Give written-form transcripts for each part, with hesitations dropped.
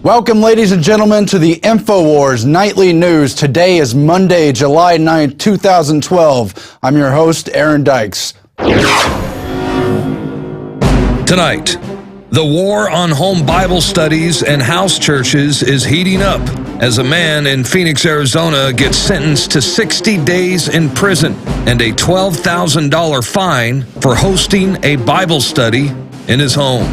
Welcome, ladies and gentlemen, to the Infowars Nightly News. Today is Monday, July 9th, 2012. I'm your host, Aaron Dykes. Tonight, the war on home Bible studies and house churches is heating up as a man in Phoenix, Arizona gets sentenced to 60 days in prison and a $12,000 fine for hosting a Bible study in his home.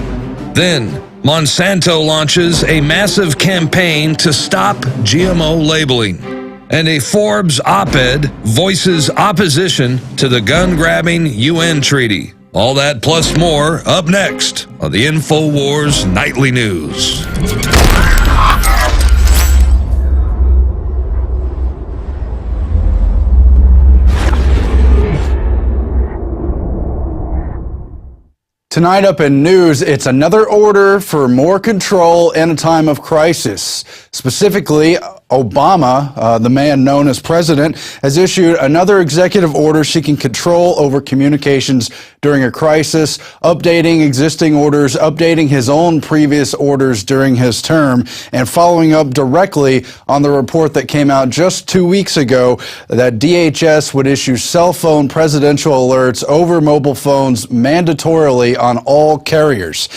Then, Monsanto launches a massive campaign to stop GMO labeling. And a Forbes op-ed voices opposition to the gun-grabbing UN treaty. All that plus more up next on the Infowars Nightly News. Tonight up in news, it's another order for more control in a time of crisis. Specifically, Obama, the man known as president, has issued another executive order seeking control over communications during a crisis, updating existing orders, updating his own previous orders during his term, and following up directly on the report that came out just 2 weeks ago that DHS would issue cell phone presidential alerts over mobile phones mandatorily on all carriers.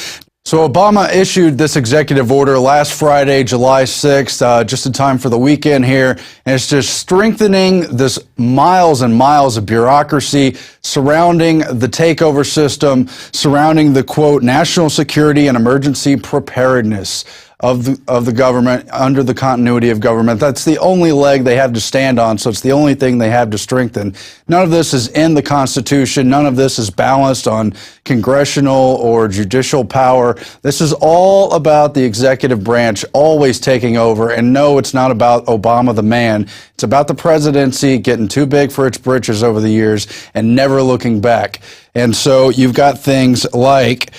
So Obama issued this executive order last Friday, July 6th, just in time for the weekend here, and it's just strengthening this miles and miles of bureaucracy surrounding the takeover system, surrounding the, quote, national security and emergency preparedness of the government, under the continuity of government. That's the only leg they have to stand on, so it's the only thing they have to strengthen. None of this is in the Constitution. None of this is balanced on congressional or judicial power. This is all about the executive branch always taking over. And no, it's not about Obama the man. It's about the presidency getting too big for its britches over the years and never looking back. And so you've got things like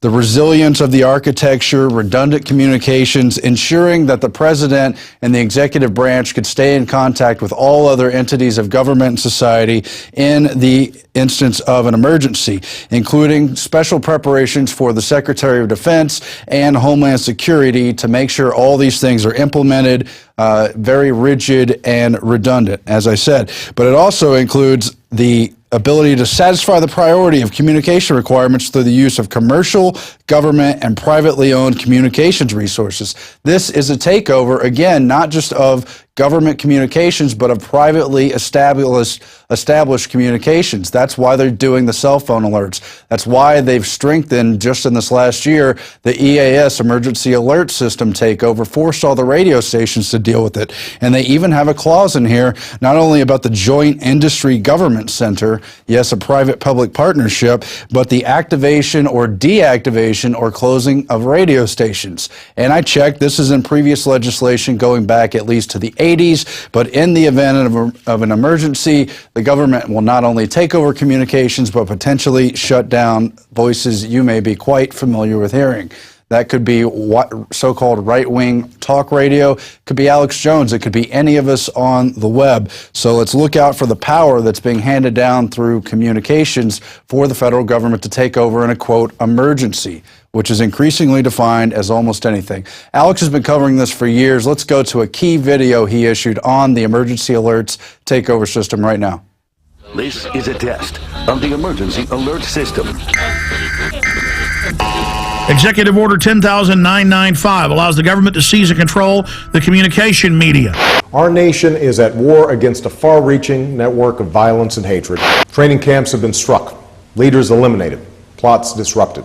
the resilience of the architecture, redundant communications, ensuring that the president and the executive branch could stay in contact with all other entities of government and society in the instance of an emergency, including special preparations for the Secretary of Defense and Homeland Security to make sure all these things are implemented, very rigid and redundant, as I said. But it also includes the ability to satisfy the priority of communication requirements through the use of commercial, government, and privately owned communications resources. This is a takeover, again, not just of government communications, but of privately established communications. That's why they're doing the cell phone alerts. That's why they've strengthened, just in this last year, the EAS, Emergency Alert System takeover, forced all the radio stations to deal with it. And they even have a clause in here, not only about the Joint Industry Government Center, yes, a private-public partnership, but the activation or deactivation or closing of radio stations. And I checked, this is in previous legislation going back at least to the 80s, but in the event of an emergency, the government will not only take over communications, but potentially shut down voices you may be quite familiar with hearing. That could be so-called right-wing talk radio. It could be Alex Jones. It could be any of us on the web. So let's look out for the power that's being handed down through communications for the federal government to take over in a, quote, emergency, which is increasingly defined as almost anything. Alex has been covering this for years. Let's go to a key video he issued on the emergency alerts takeover system right now. This is a test of the emergency alert system. Executive Order 10,995 allows the government to seize and control the communication media. Our nation is at war against a far-reaching network of violence and hatred. Training camps have been struck, leaders eliminated, plots disrupted.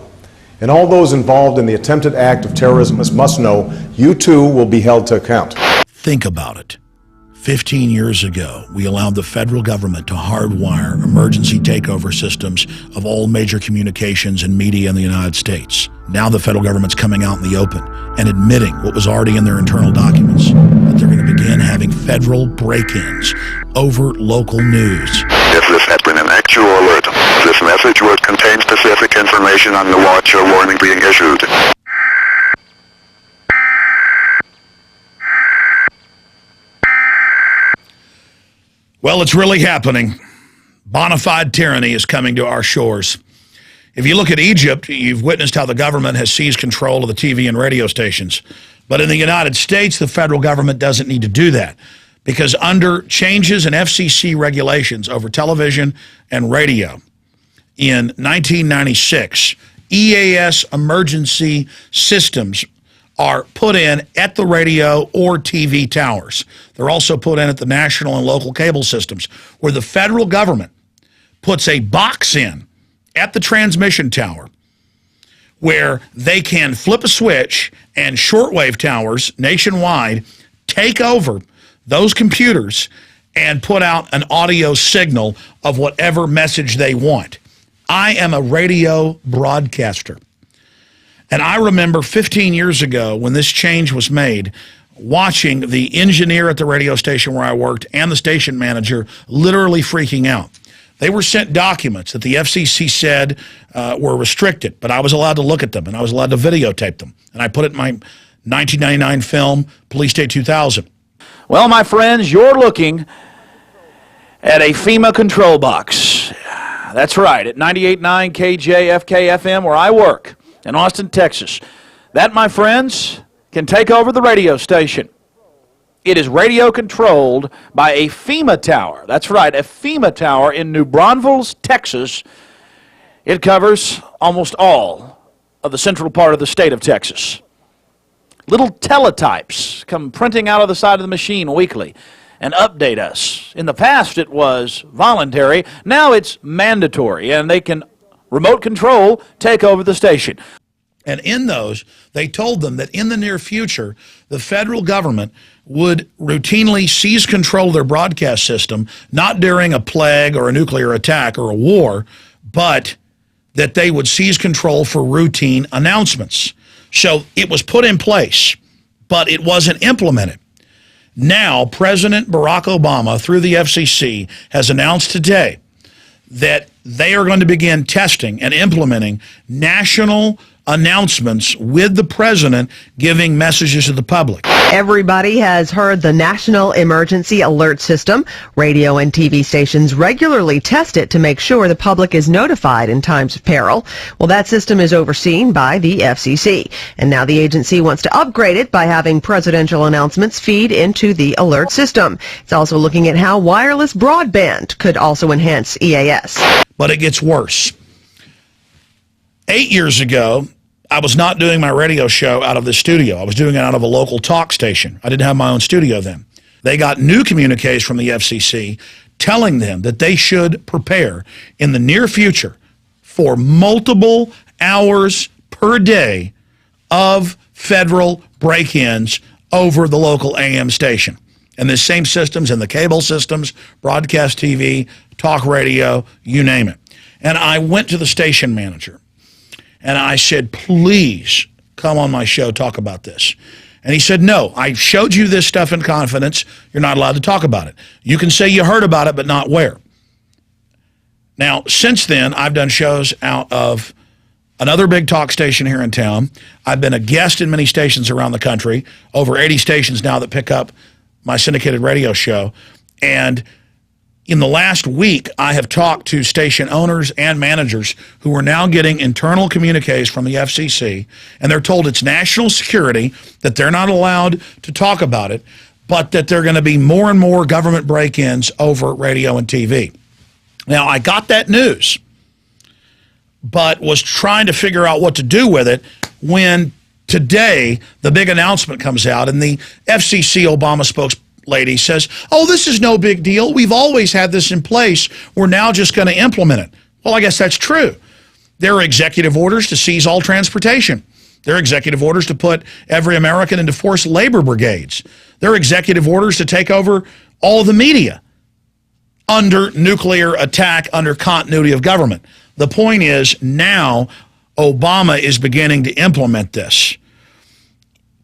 And all those involved in the attempted act of terrorism must know you too will be held to account. Think about it. 15 years ago, we allowed the federal government to hardwire emergency takeover systems of all major communications and media in the United States. Now the federal government's coming out in the open and admitting what was already in their internal documents, that they're going to begin having federal break-ins over local news. If this had been an actual alert, this message would contain specific information on the watch or warning being issued. Well, it's really happening. Bona fide tyranny is coming to our shores. If you look at Egypt, you've witnessed how the government has seized control of the TV and radio stations. But in the United States, the federal government doesn't need to do that, because under changes in FCC regulations over television and radio in 1996, EAS emergency systems are put in at the radio or TV towers. They're also put in at the national and local cable systems, where the federal government puts a box in at the transmission tower where they can flip a switch and shortwave towers nationwide take over those computers and put out an audio signal of whatever message they want. I am a radio broadcaster. And I remember 15 years ago when this change was made, watching the engineer at the radio station where I worked and the station manager literally freaking out. They were sent documents that the FCC said were restricted, but I was allowed to look at them, and I was allowed to videotape them. And I put it in my 1999 film, Police Day 2000. Well, my friends, you're looking at a FEMA control box. That's right, at 98.9 KJFK-FM, where I work in Austin, Texas. That, my friends, can take over the radio station. It is radio controlled by a FEMA tower. That's right, a FEMA tower in New Braunfels, Texas. It covers almost all of the central part of the state of Texas. Little teletypes come printing out of the side of the machine weekly and update us. In the past, it was voluntary. Now it's mandatory, and they can remote control take over the station. And in those, they told them that in the near future, the federal government would routinely seize control of their broadcast system, not during a plague or a nuclear attack or a war, but that they would seize control for routine announcements. So it was put in place, but it wasn't implemented. Now, President Barack Obama, through the FCC, has announced today that they are going to begin testing and implementing national announcements with the president giving messages to the public. Everybody has heard the National Emergency Alert System. Radio and TV stations regularly test it to make sure the public is notified in times of peril. Well, that system is overseen by the FCC, and now the agency wants to upgrade it by having presidential announcements feed into the alert system. It's also looking at how wireless broadband could also enhance EAS. But it gets worse. 8 years ago, I was not doing my radio show out of the studio. I was doing it out of a local talk station. I didn't have my own studio then. They got new communiques from the FCC telling them that they should prepare in the near future for multiple hours per day of federal break-ins over the local AM station. And the same systems in the cable systems, broadcast TV, talk radio, you name it. And I went to the station manager and I said, please come on my show, talk about this. And he said, no, I showed you this stuff in confidence. You're not allowed to talk about it. You can say you heard about it, but not where. Now, since then, I've done shows out of another big talk station here in town. I've been a guest in many stations around the country, over 80 stations now that pick up my syndicated radio show. And in the last week, I have talked to station owners and managers who are now getting internal communiques from the FCC, and they're told it's national security, that they're not allowed to talk about it, but that there are going to be more and more government break-ins over radio and TV. Now, I got that news, but was trying to figure out what to do with it when today the big announcement comes out, and the FCC Obama spokesperson lady says, oh, this is no big deal. We've always had this in place. We're now just going to implement it. Well, I guess that's true. There are executive orders to seize all transportation. There are executive orders to put every American into forced labor brigades. There are executive orders to take over all the media under nuclear attack, under continuity of government. The point is now Obama is beginning to implement this.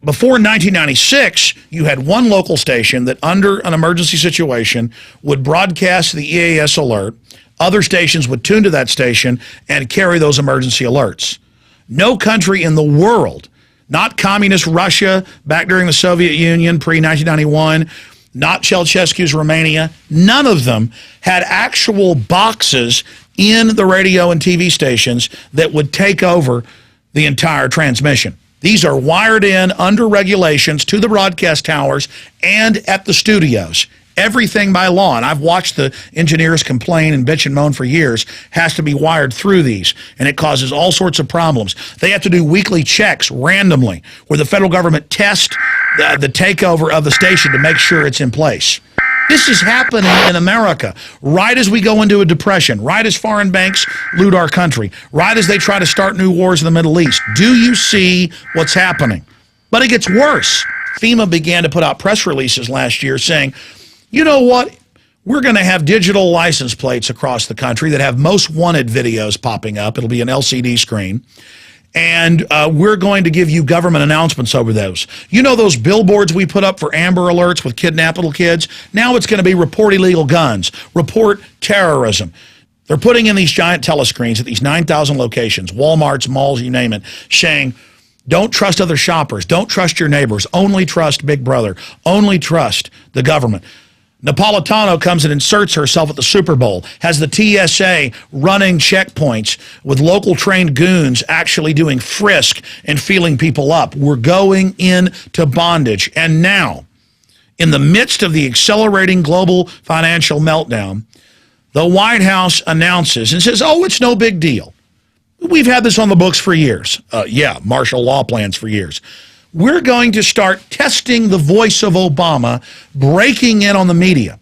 Before 1996, you had one local station that under an emergency situation would broadcast the EAS alert. Other stations would tune to that station and carry those emergency alerts. No country in the world, not communist Russia back during the Soviet Union pre-1991, not Ceausescu's Romania, none of them had actual boxes in the radio and TV stations that would take over the entire transmission. These are wired in under regulations to the broadcast towers and at the studios. Everything by law, and I've watched the engineers complain and bitch and moan for years, has to be wired through these, and it causes all sorts of problems. They have to do weekly checks randomly where the federal government tests the takeover of the station to make sure it's in place. This is happening in America right as we go into a depression, right as foreign banks loot our country, right as they try to start new wars in the Middle East. Do you see what's happening? But it gets worse. FEMA began to put out press releases last year saying, you know what? We're going to have digital license plates across the country that have most wanted videos popping up. It'll be an LCD screen. And we're going to give you government announcements over those. You know those billboards we put up for Amber Alerts with kidnapped little kids? Now it's going to be report illegal guns, report terrorism. They're putting in these giant telescreens at these 9,000 locations, Walmarts, malls, you name it, saying, don't trust other shoppers. Don't trust your neighbors. Only trust Big Brother. Only trust the government. Napolitano comes and inserts herself at the Super Bowl, has the TSA running checkpoints with local trained goons actually doing frisk and feeling people up. We're going into bondage. And now, in the midst of the accelerating global financial meltdown, the White House announces and says, oh, it's no big deal. We've had this on the books for years. Martial law plans for years. We're going to start testing the voice of Obama, breaking in on the media.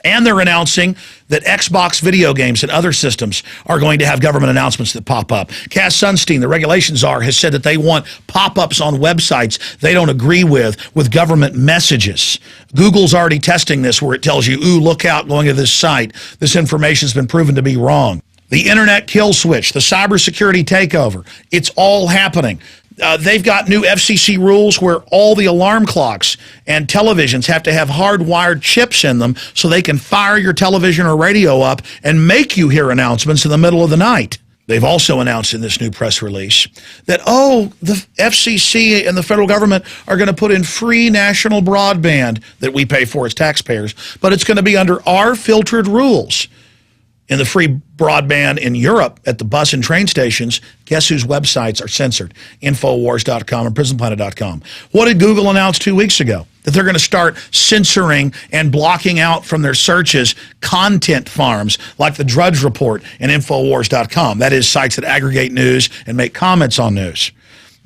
And they're announcing that Xbox video games and other systems are going to have government announcements that pop up. Cass Sunstein, the regulation czar, has said that they want pop-ups on websites they don't agree with government messages. Google's already testing this where it tells you, ooh, look out going to this site. This information's been proven to be wrong. The internet kill switch, the cybersecurity takeover, it's all happening. They've got new FCC rules where all the alarm clocks and televisions have to have hardwired chips in them so they can fire your television or radio up and make you hear announcements in the middle of the night. They've also announced in this new press release that, the FCC and the federal government are going to put in free national broadband that we pay for as taxpayers, but it's going to be under our filtered rules. In the free broadband in Europe at the bus and train stations, guess whose websites are censored? Infowars.com and PrisonPlanet.com. What did Google announce 2 weeks ago? That they're going to start censoring and blocking out from their searches content farms like the Drudge Report and Infowars.com. That is, sites that aggregate news and make comments on news.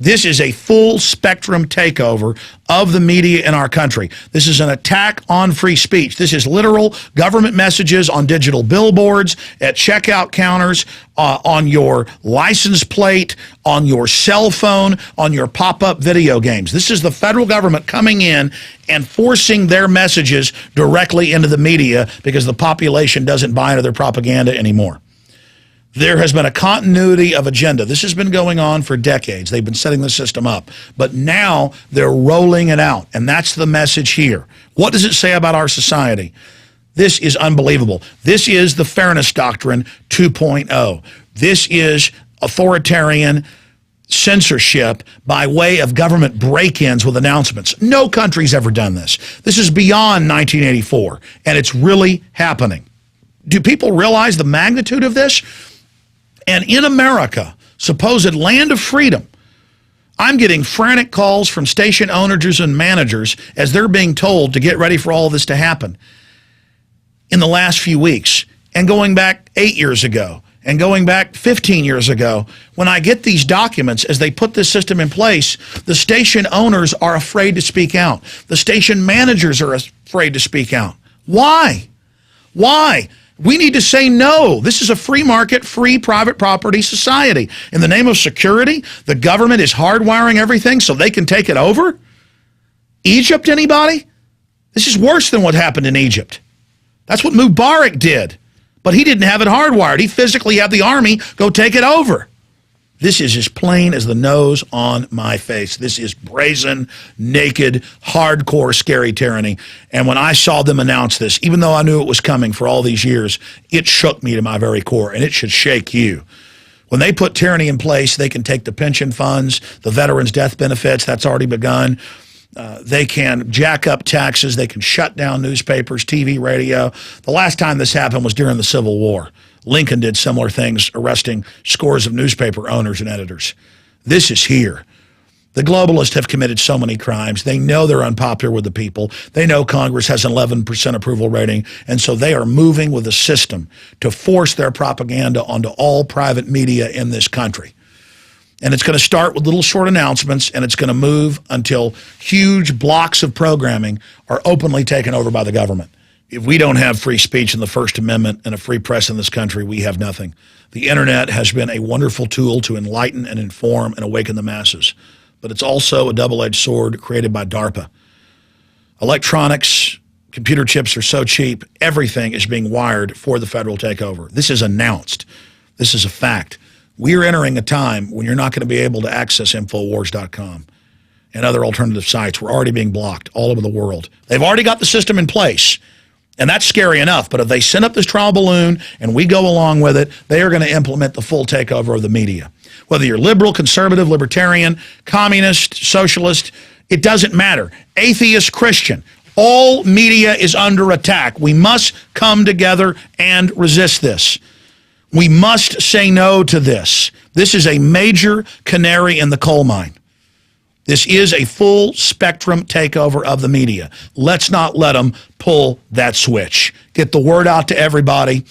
This is a full spectrum takeover of the media in our country. This is an attack on free speech. This is literal government messages on digital billboards, at checkout counters, on your license plate, on your cell phone, on your pop-up video games. This is the federal government coming in and forcing their messages directly into the media because the population doesn't buy into their propaganda anymore. There has been a continuity of agenda. This has been going on for decades. They've been setting the system up. But now they're rolling it out, and that's the message here. What does it say about our society? This is unbelievable. This is the Fairness Doctrine 2.0. This is authoritarian censorship by way of government break-ins with announcements. No country's ever done this. This is beyond 1984, and it's really happening. Do people realize the magnitude of this? And in America, supposed land of freedom, I'm getting frantic calls from station owners and managers as they're being told to get ready for all of this to happen in the last few weeks, and going back 8 years ago and going back 15 years ago. When I get these documents as they put this system in place, the station owners are afraid to speak out. The station managers are afraid to speak out. Why? Why? We need to say no. This is a free market, free private property society. In the name of security, the government is hardwiring everything so they can take it over? Egypt, anybody? This is worse than what happened in Egypt. That's what Mubarak did. But he didn't have it hardwired. He physically had the army go take it over. This is as plain as the nose on my face. This is brazen, naked, hardcore, scary tyranny. And when I saw them announce this, even though I knew it was coming for all these years, it shook me to my very core, and it should shake you. When they put tyranny in place, they can take the pension funds, the veterans' death benefits, that's already begun. They can jack up taxes. They can shut down newspapers, TV, radio. The last time this happened was during the Civil War. Lincoln did similar things, arresting scores of newspaper owners and editors. This is here. The globalists have committed so many crimes. They know they're unpopular with the people. They know Congress has an 11% approval rating, and so they are moving with a system to force their propaganda onto all private media in this country. And it's going to start with little short announcements, and it's going to move until huge blocks of programming are openly taken over by the government. If we don't have free speech and the First Amendment and a free press in this country, we have nothing. The internet has been a wonderful tool to enlighten and inform and awaken the masses. But it's also a double-edged sword created by DARPA. Electronics, computer chips are so cheap, everything is being wired for the federal takeover. This is announced. This is a fact. We are entering a time when you're not going to be able to access Infowars.com and other alternative sites. We're already being blocked all over the world. They've already got the system in place, and that's scary enough. But if they send up this trial balloon and we go along with it, they are going to implement the full takeover of the media. Whether you're liberal, conservative, libertarian, communist, socialist, it doesn't matter. Atheist, Christian, all media is under attack. We must come together and resist this. We must say no to this. This is a major canary in the coal mine. This is a full spectrum takeover of the media. Let's not let them pull that switch. Get the word out to everybody.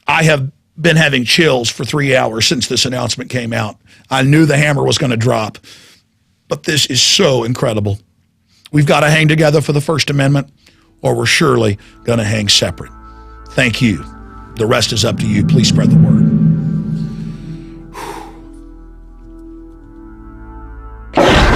I have been having chills for 3 hours since this announcement came out. I knew the hammer was going to drop, but this is so incredible. We've got to hang together for the First Amendment, or we're surely going to hang separate. Thank you. The rest is up to you. Please spread the word.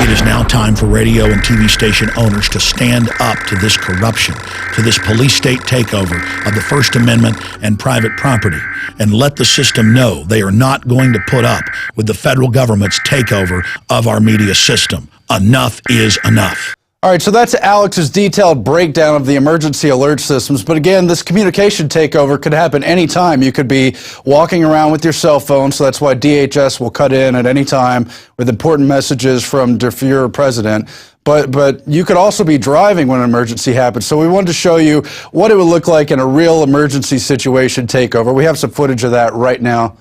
It is now time for radio and TV station owners to stand up to this corruption, to this police state takeover of the First Amendment and private property, and let the system know they are not going to put up with the federal government's takeover of our media system. Enough is enough. All right, so that's Alex's detailed breakdown of the emergency alert systems. But again, this communication takeover could happen anytime. You could be walking around with your cell phone, so that's why DHS will cut in at any time with important messages from Der Fuhrer president. But you could also be driving when an emergency happens. So we wanted to show you what it would look like in a real emergency situation takeover. We have some footage of that right now.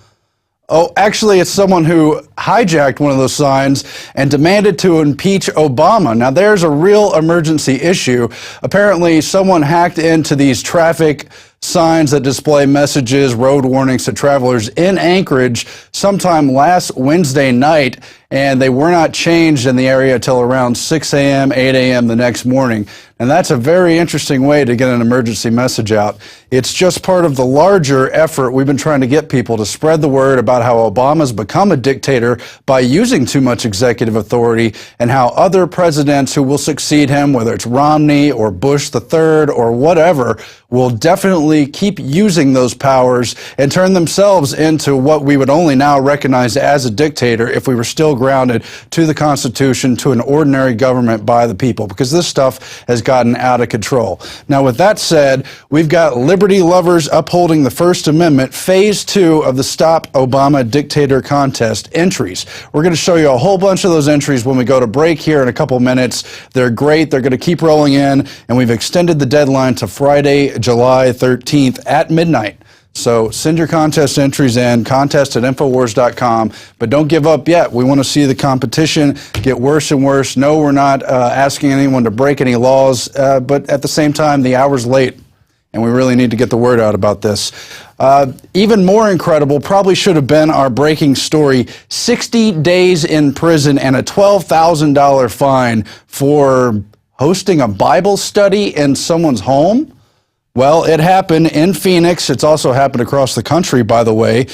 Oh, actually, it's someone who hijacked one of those signs and demanded to impeach Obama. Now, there's a real emergency issue. Apparently, someone hacked into these traffic signs that display messages, road warnings to travelers in Anchorage sometime last Wednesday night, and they were not changed in the area until around 6 a.m., 8 a.m. the next morning. And that's a very interesting way to get an emergency message out. It's just part of the larger effort we've been trying to get people to spread the word about how Obama's become a dictator by using too much executive authority, and how other presidents who will succeed him, whether it's Romney or Bush III or whatever, will definitely keep using those powers and turn themselves into what we would only now recognize as a dictator if we were still grounded to the Constitution, to an ordinary government by the people, because this stuff has gotten out of control. Now, with that said, we've got liberty lovers upholding the First Amendment, phase 2 of the Stop Obama Dictator contest entries. We're going to show you a whole bunch of those entries when we go to break here in a couple minutes. They're great. They're going to keep rolling in, and we've extended the deadline to Friday, July 13th at midnight. So send your contest entries in, contest@Infowars.com, but don't give up yet. We want to see the competition get worse and worse. No, we're not asking anyone to break any laws, but at the same time, the hour's late, and we really need to get the word out about this. Even more incredible probably should have been our breaking story: 60 days in prison and a $12,000 fine for hosting a Bible study in someone's home. Well, it happened in Phoenix. It's also happened across the country, by the way.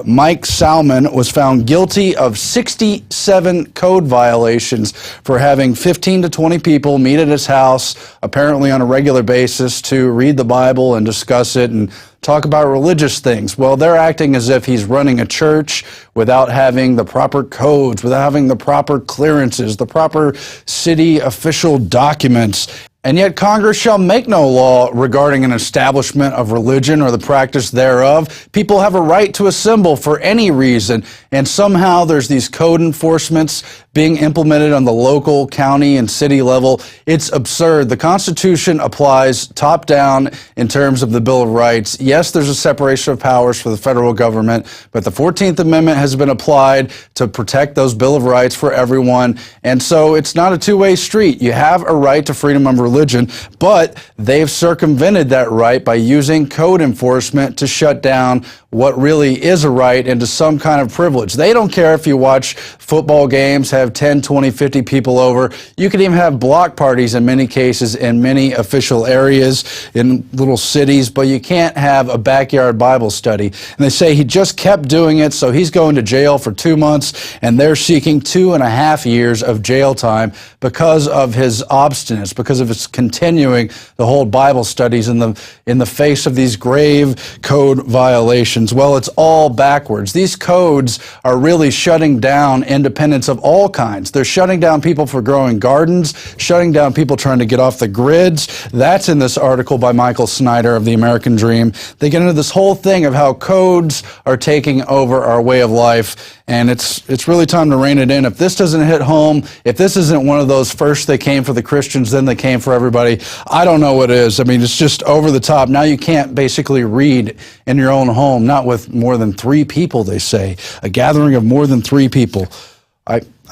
Mike Salmon was found guilty of 67 code violations for having 15 to 20 people meet at his house, apparently on a regular basis, to read the Bible and discuss it and talk about religious things. Well, they're acting as if he's running a church without having the proper codes, without having the proper clearances, the proper city official documents. And yet Congress shall make no law regarding an establishment of religion or the practice thereof. People have a right to assemble for any reason, and somehow there's these code enforcements being implemented on the local, county, and city level. It's absurd. The Constitution applies top down in terms of the Bill of Rights. Yes, there's a separation of powers for the federal government, but the 14th Amendment has been applied to protect those Bill of Rights for everyone, and so it's not a two-way street. You have a right to freedom of religion, but they've circumvented that right by using code enforcement to shut down what really is a right into some kind of privilege. They don't care if you watch football games, have 10, 20, 50 people over. You can even have block parties in many cases in many official areas in little cities, but you can't have a backyard Bible study. And they say he just kept doing it, so he's going to jail for 2 months, and they're seeking 2.5 years of jail time because of his obstinance, because of his continuing to hold Bible studies in the face of these grave code violations. Well, it's all backwards. These codes are really shutting down independence of all kinds. They're shutting down people for growing gardens, shutting down people trying to get off the grids. That's in this article by Michael Snyder of The American Dream. They get into this whole thing of how codes are taking over our way of life, and it's really time to rein it in. If this doesn't hit home, if this isn't one of those first they came for the Christians, then they came for everybody, I don't know what is. I mean, it's just over the top. Now you can't basically read in your own home, not with more than 3 people, they say. A gathering of more than 3 people.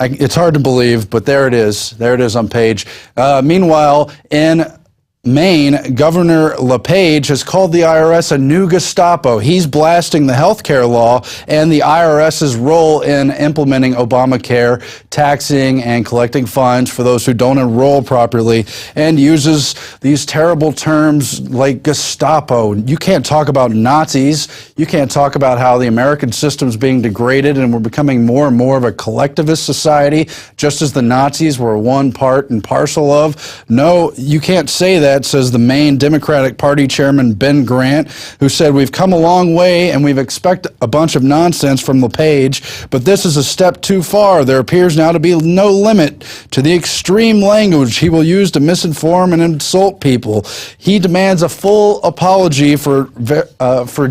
It's hard to believe, but there it is. There it is on page. Meanwhile, in Maine, Governor LePage has called the IRS a new Gestapo. He's blasting the health care law and the IRS's role in implementing Obamacare, taxing and collecting fines for those who don't enroll properly, and uses these terrible terms like Gestapo. You can't talk about Nazis. You can't talk about how the American system's being degraded and we're becoming more and more of a collectivist society, just as the Nazis were one part and parcel of. No, you can't say that, says the Maine Democratic Party Chairman Ben Grant, who said, "We've come a long way and we've expect a bunch of nonsense from LePage, but this is a step too far. There appears now to be no limit to the extreme language he will use to misinform and insult people. He demands a full apology for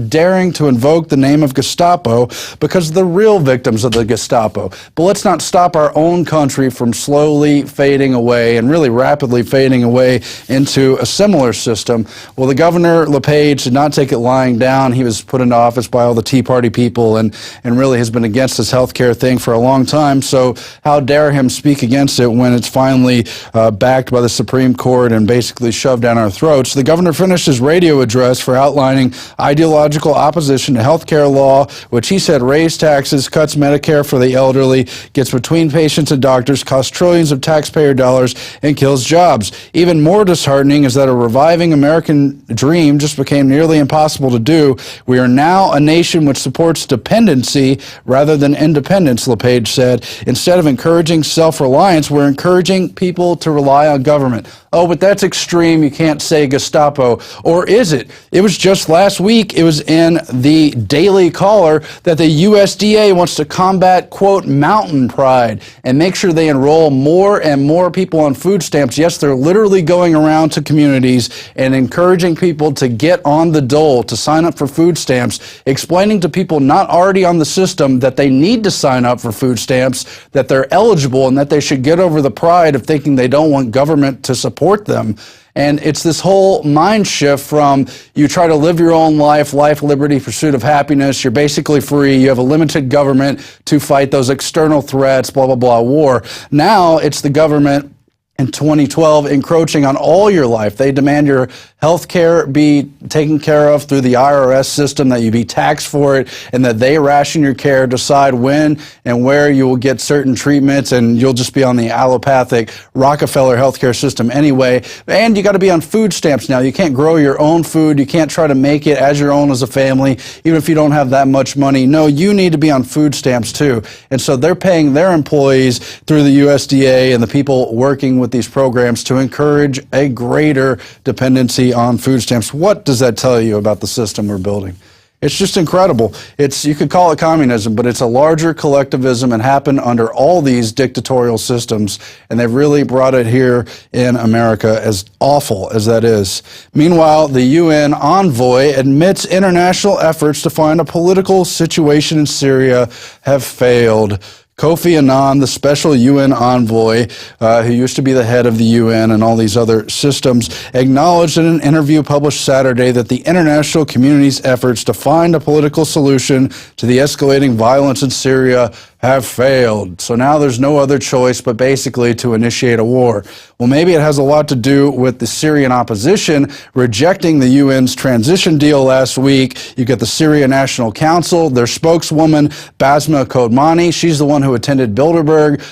daring to invoke the name of Gestapo because the real victims of the Gestapo. But let's not stop our own country from slowly fading away and really rapidly fading away into a similar system." Well, the Governor LePage did not take it lying down. He was put into office by all the Tea Party people and really has been against this health care thing for a long time. So how dare him speak against it when it's finally backed by the Supreme Court and basically shoved down our throats. The governor finished his radio address for outlining ideological opposition to health care law, which he said raised taxes, cuts Medicare for the elderly, gets between patients and doctors, costs trillions of taxpayer dollars, and kills jobs. Even more disheartening is that a reviving American dream just became nearly impossible to do. We are now a nation which supports dependency rather than independence, LePage said. Instead of encouraging self-reliance, we're encouraging people to rely on government. Oh, but that's extreme. You can't say Gestapo. Or is it? It was just last week, it was in the Daily Caller that the USDA wants to combat, quote, mountain pride and make sure they enroll more and more people on food stamps. Yes, they're literally going around to communities and encouraging people to get on the dole, to sign up for food stamps, explaining to people not already on the system that they need to sign up for food stamps, that they're eligible, and that they should get over the pride of thinking they don't want government to support them. And it's this whole mind shift from you try to live your own life, liberty, pursuit of happiness, you're basically free, you have a limited government to fight those external threats, blah, blah, blah, war. Now it's the government in 2012 encroaching on all your life. They demand your health care be taken care of through the IRS system, that you be taxed for it, and that they ration your care, decide when and where you will get certain treatments, and you'll just be on the allopathic Rockefeller healthcare system anyway. And you got to be on food stamps now. You can't grow your own food. You can't try to make it as your own as a family, even if you don't have that much money. No, you need to be on food stamps too. And so they're paying their employees through the USDA and the people working with these programs to encourage a greater dependency on food stamps. What does that tell you about the system we're building? It's just incredible. You could call it communism, but it's a larger collectivism and happened under all these dictatorial systems, and they've really brought it here in America, as awful as that is. Meanwhile, the UN envoy admits international efforts to find a political situation in Syria have failed. Kofi Annan, the special UN envoy, who used to be the head of the UN and all these other systems, acknowledged in an interview published Saturday that the international community's efforts to find a political solution to the escalating violence in Syria have failed. So now there's no other choice but basically to initiate a war. Well, maybe it has a lot to do with the Syrian opposition rejecting the UN's transition deal last week. You get the Syria National Council, their spokeswoman, Basma Kodmani. She's the one who attended Bilderberg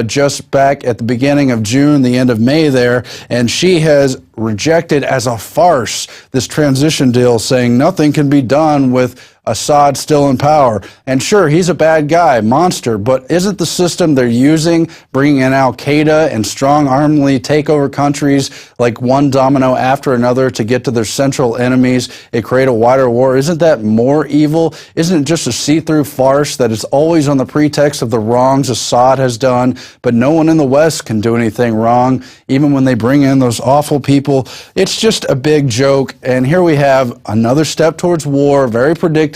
just back at the beginning of June, the end of May there, and she has rejected as a farce this transition deal, saying nothing can be done with Assad still in power. And sure, he's a bad guy, monster, but isn't the system they're using, bringing in Al-Qaeda and strong-armedly take over countries like one domino after another to get to their central enemies and create a wider war? Isn't that more evil? Isn't it just a see-through farce that it's always on the pretext of the wrongs Assad has done, but no one in the West can do anything wrong, even when they bring in those awful people? It's just a big joke, and here we have another step towards war, very predictably.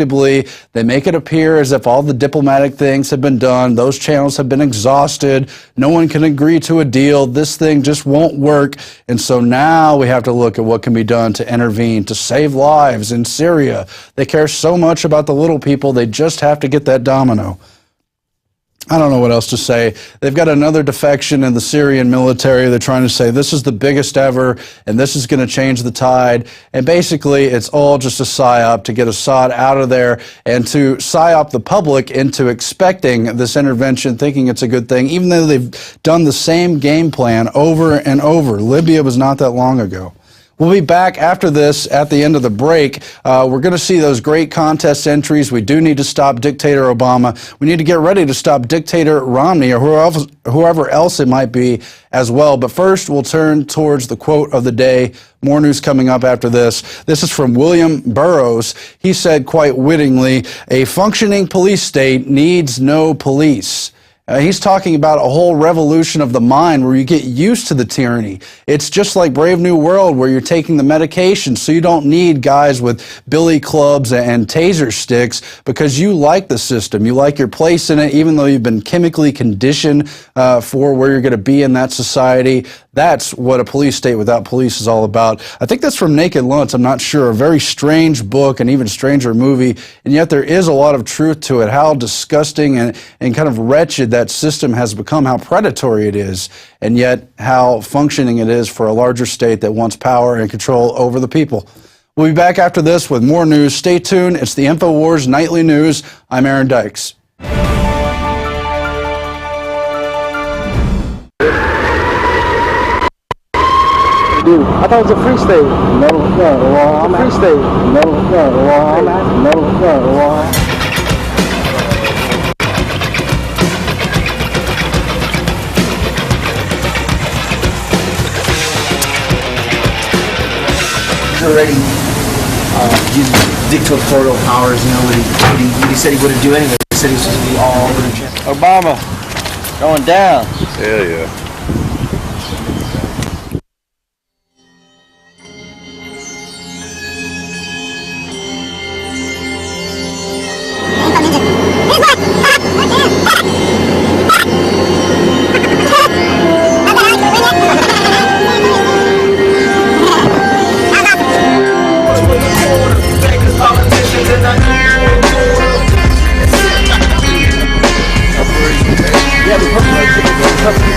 They make it appear as if all the diplomatic things have been done. Those channels have been exhausted. No one can agree to a deal. This thing just won't work. And so now we have to look at what can be done to intervene, to save lives in Syria. They care so much about the little people, they just have to get that domino. I don't know what else to say. They've got another defection in the Syrian military. They're trying to say this is the biggest ever and this is going to change the tide. And basically, it's all just a psyop to get Assad out of there and to psyop the public into expecting this intervention, thinking it's a good thing, even though they've done the same game plan over and over. Libya was not that long ago. We'll be back after this at the end of the break. We're going to see those great contest entries. We do need to stop dictator Obama. We need to get ready to stop dictator Romney or whoever else it might be as well. But first, we'll turn towards the quote of the day. More news coming up after this. This is from William Burroughs. He said quite wittingly, "A functioning police state needs no police." He's talking about a whole revolution of the mind where you get used to the tyranny. It's just like Brave New World where you're taking the medication, so you don't need guys with billy clubs and taser sticks because you like the system. You like your place in it, even though you've been chemically conditioned for where you're going to be in that society. That's what a police state without police is all about. I think that's from Naked Lunch. I'm not sure. A very strange book, and even stranger movie, and yet there is a lot of truth to it. How disgusting and kind of wretched that system has become, how predatory it is, and yet how functioning it is for a larger state that wants power and control over the people. We'll be back after this with more news. Stay tuned. It's the Infowars Nightly News. I'm Aaron Dykes. Dude, I thought it was a free state. No, well, I'm a free state. No, well, I'm asking. No, well, already using dictatorial powers, you know, what he said he wouldn't do anyway. He said he was supposed to be all over the chest. Obama, going down. Hell yeah.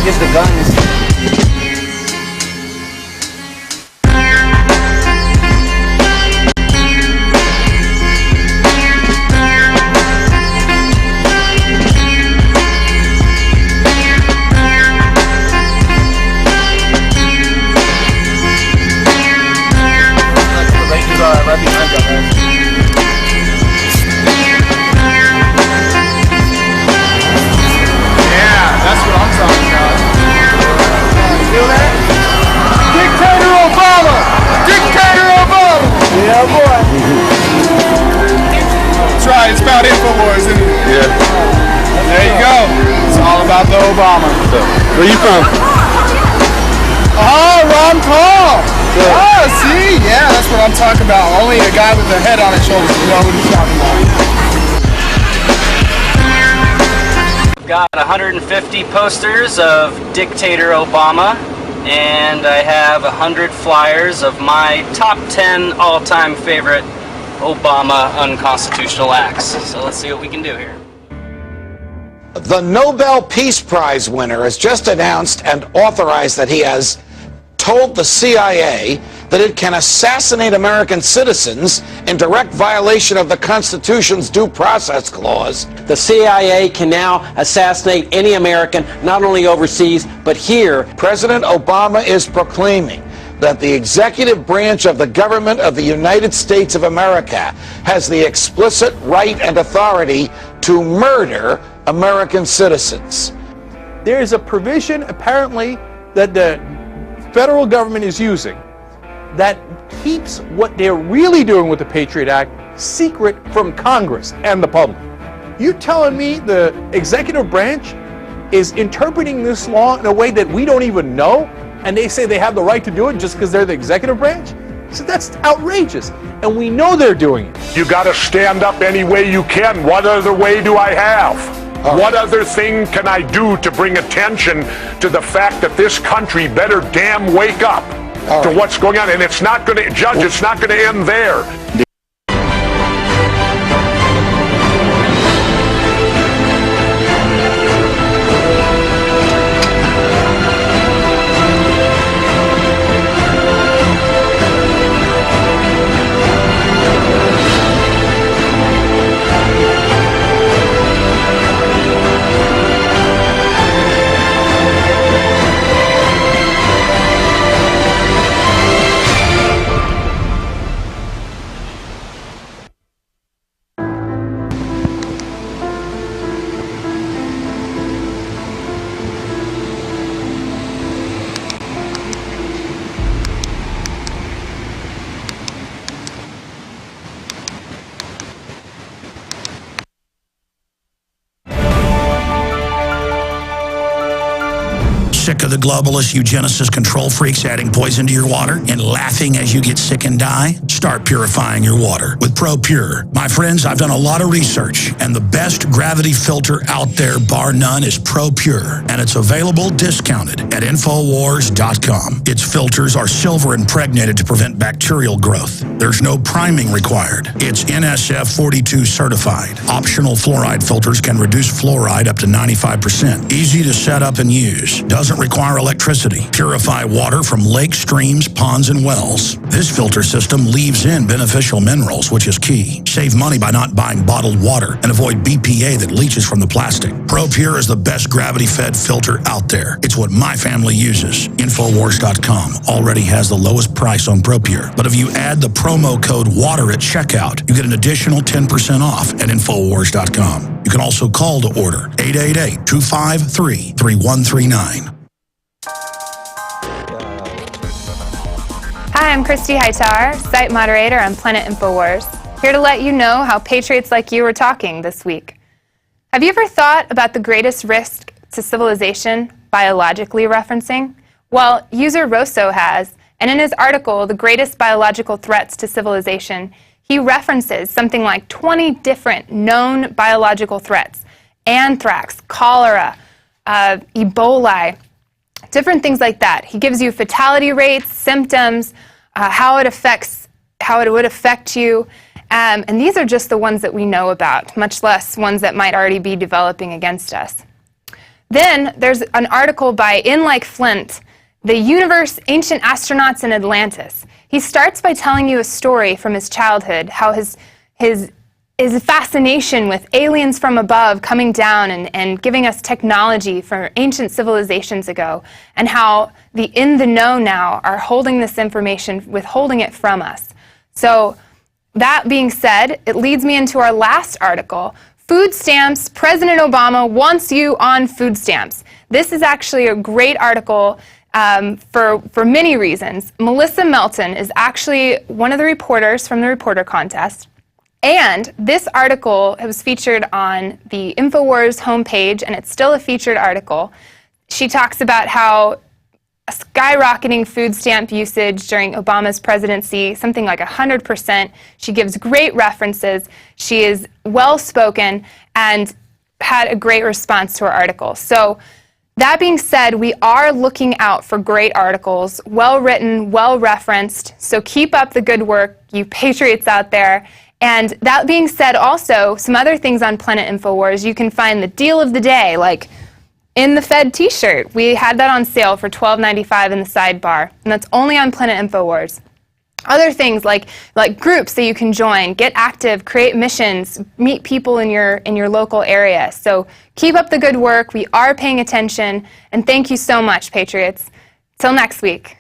Give the guns. The Rangers are right behind you, guys. Yeah, that's what I'm talking about. about the Obama. Where you from? Oh, Ron Paul. Oh, see? Yeah, that's what I'm talking about. Only a guy with a head on his shoulders can know what he's talking about. Got 150 posters of Dictator Obama, and I have 100 flyers of my top 10 all-time favorite Obama unconstitutional acts. So let's see what we can do here. The Nobel Peace Prize winner has just announced and authorized that he has told the CIA that it can assassinate American citizens in direct violation of the Constitution's Due Process Clause. The CIA can now assassinate any American, not only overseas, but here. President Obama is proclaiming that the executive branch of the government of the United States of America has the explicit right and authority to murder American citizens. There is a provision, apparently, that the federal government is using that keeps what they're really doing with the Patriot Act secret from Congress and the public. You telling me the executive branch is interpreting this law in a way that we don't even know, and they say they have the right to do it just because they're the executive branch? So that's outrageous, and we know they're doing it. You got to stand up any way you can. What other way do I have? What other thing can I do to bring attention to the fact that this country better damn wake up to what's going on? And it's not going to, Judge, it's not going to end there. Sick of the globalist eugenicist control freaks adding poison to your water and laughing as you get sick and die? Start purifying your water with ProPure. My friends, I've done a lot of research, and the best gravity filter out there, bar none, is ProPure, and it's available discounted at Infowars.com. Its filters are silver impregnated to prevent bacterial growth. There's no priming required. It's NSF 42 certified. Optional fluoride filters can reduce fluoride up to 95%. Easy to set up and use. Doesn't require electricity. Purify water from lakes, streams, ponds, and wells. This filter system leaves in beneficial minerals, which is key. Save money by not buying bottled water and avoid BPA that leaches from the plastic. ProPure is the best gravity-fed filter out there. It's what my family uses. Infowars.com already has the lowest price on ProPure. But if you add the promo code WATER at checkout, you get an additional 10% off at Infowars.com. You can also call to order 888-253-3139. Hi, I'm Christy Hightower, site moderator on Planet Infowars, here to let you know how patriots like you are talking this week. Have you ever thought about the greatest risk to civilization, biologically referencing? Well, user Rosso has, and in his article, The Greatest Biological Threats to Civilization, he references something like 20 different known biological threats: anthrax, cholera, Ebola, different things like that. He gives you fatality rates, symptoms, how it would affect you, and these are just the ones that we know about, much less ones that might already be developing against us. Then there's an article by In Like Flint, The Universe, Ancient Astronauts in Atlantis. He starts by telling you a story from his childhood, how his fascination with aliens from above coming down and giving us technology from ancient civilizations ago, and how the in the know now are holding this information, withholding it from us. So that being said, it leads me into our last article, Food Stamps, President Obama Wants You on Food Stamps. This is actually a great article for many reasons. Melissa Melton is actually one of the reporters from the reporter contest. And this article was featured on the Infowars homepage, and it's still a featured article. She talks about how skyrocketing food stamp usage during Obama's presidency, something like 100%. She gives great references. She is well-spoken and had a great response to her article. So that being said, we are looking out for great articles, well-written, well-referenced. So keep up the good work, you patriots out there. And that being said, also, some other things on Planet Infowars, you can find the deal of the day, like in the Fed t-shirt. We had that on sale for $12.95 in the sidebar, and that's only on Planet Infowars. Other things like groups that you can join, get active, create missions, meet people in your local area. So keep up the good work. We are paying attention, and thank you so much, Patriots. Till next week.